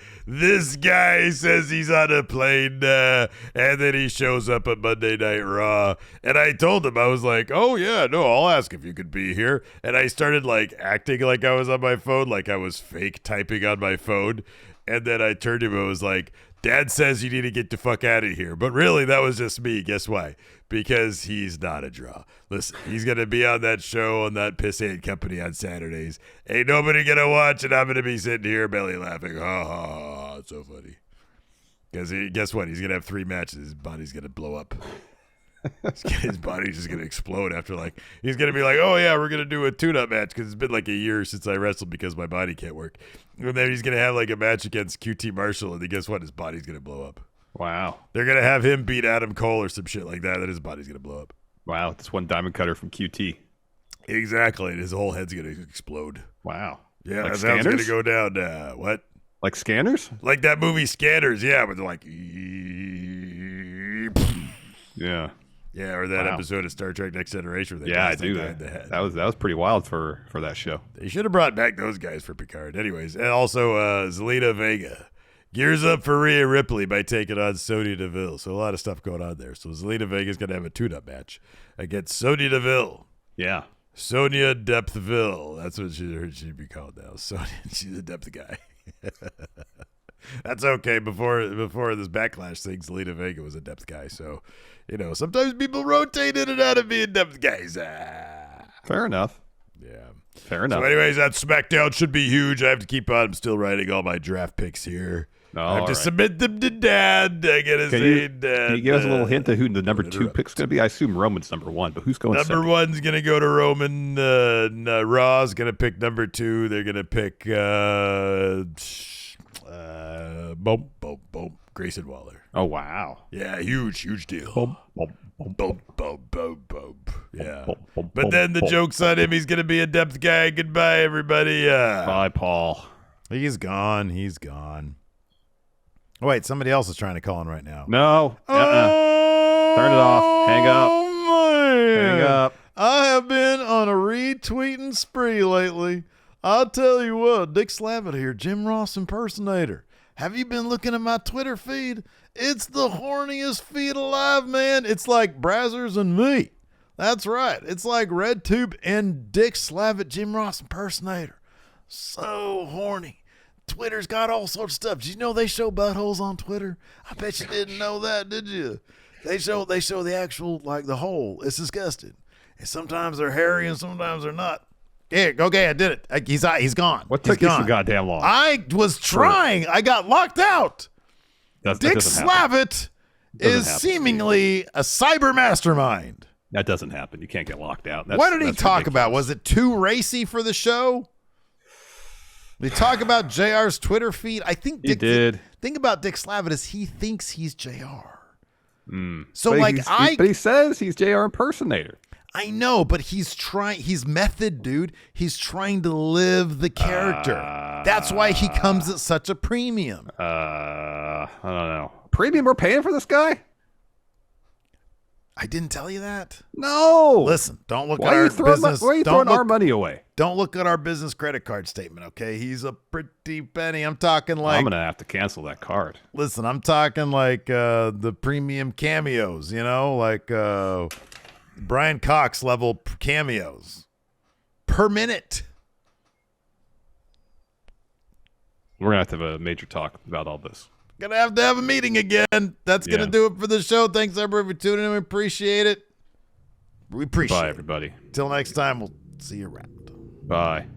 says he's on a plane and then he shows up at Monday Night Raw. And I told him, I was like, oh, yeah, no, I'll ask if you could be here. And I started like acting like I was on my phone, like I was fake typing on my phone. And then I turned to him and was like, Dad says you need to get the fuck out of here. But really, that was just me. Guess why? Because he's not a draw. Listen, he's going to be on that show on that Piss Ain't Company on Saturdays. Ain't nobody going to watch, and I'm going to be sitting here belly laughing. Ha, ha, ha. It's so funny. Because guess what? He's going to have 3 matches. His body's going to blow up. His body's just going to explode after, like, he's going to be like, oh, yeah, we're going to do a tune-up match because it's been like a year since I wrestled because my body can't work. And then he's going to have, like, a match against QT Marshall, and then guess what? His body's going to blow up. Wow. They're going to have him beat Adam Cole or some shit like that, and his body's going to blow up. Wow, this one diamond cutter from QT. Exactly, and his whole head's going to explode. Wow. Yeah, like that's how it's Scanners? going to go down. What? Like Scanners? Like that movie Scanners, yeah, but they're like... Yeah. Yeah, or that Wow. episode of Star Trek Next Generation. Where they Yeah, I passed that do. guy in the head. That was pretty wild for that show. They should have brought back those guys for Picard. Anyways, and also Zelina Vega gears up for Rhea Ripley by taking on Sonya Deville. So a lot of stuff going on there. So Zelina Vega's going to have a tune-up match against Sonya Deville. Yeah. Sonya Depthville. That's what she'd be called now. Sonya, she's a depth guy. That's okay. Before this backlash thing, Zelina Vega was a depth guy. So, sometimes people rotate in and out of being depth guys. Fair enough. Yeah. Fair enough. So anyways, that SmackDown should be huge. I have to keep on. I'm still writing all my draft picks here. I have to submit them to Dad. I gotta say, Dad. Can you give us a little hint of who the number 2 pick's going to be? I assume Roman's number 1, but who's going Number second? 1's going to go to Roman. Raw's going to pick number 2. They're going to pick Grayson Waller. Oh, wow. Yeah, huge deal. Boom. Yeah. But then the joke's on him. He's going to be a depth guy. Goodbye, everybody. Bye, Paul. He's gone. Oh, wait, somebody else is trying to call in right now. No. Turn it off. Hang up. Man. Hang up. I have been on a retweeting spree lately. I'll tell you what, Dick Slavitt here, Jim Ross impersonator. Have you been looking at my Twitter feed? It's the horniest feed alive, man. It's like Brazzers and me. That's right. It's like RedTube and Dick Slavitt, Jim Ross impersonator. So horny. Twitter's got all sorts of stuff. Did you know they show buttholes on Twitter? I bet you didn't know that, did you? They show the actual, like, the hole. It's disgusting. And sometimes they're hairy and sometimes they're not. Yeah, okay, I did it. He's gone. What took you so goddamn long? I was trying. I got locked out. Dick Slavitt is seemingly a cyber mastermind. That doesn't happen. You can't get locked out. What did he talk about? Was it too racy for the show? Did he talk about JR's Twitter feed? I think he did. The thing about Dick Slavitt is he thinks he's JR. So but he says he's JR impersonator. I know, but he's method, dude. He's trying to live the character. That's why he comes at such a premium. I don't know. Premium we're paying for this guy? I didn't tell you that. No. Listen, don't look why at our business. Why are you throwing our money away? Don't look at our business credit card statement, okay? He's a pretty penny. I'm talking like... I'm going to have to cancel that card. Listen, I'm talking like the premium cameos, like Brian Cox level cameos per minute. We're going to have a major talk about all this. Gonna have to have a meeting again. That's gonna do it for the show. Thanks everybody for tuning in. We appreciate it. Bye, everybody. Till next time, we'll see you around. Bye.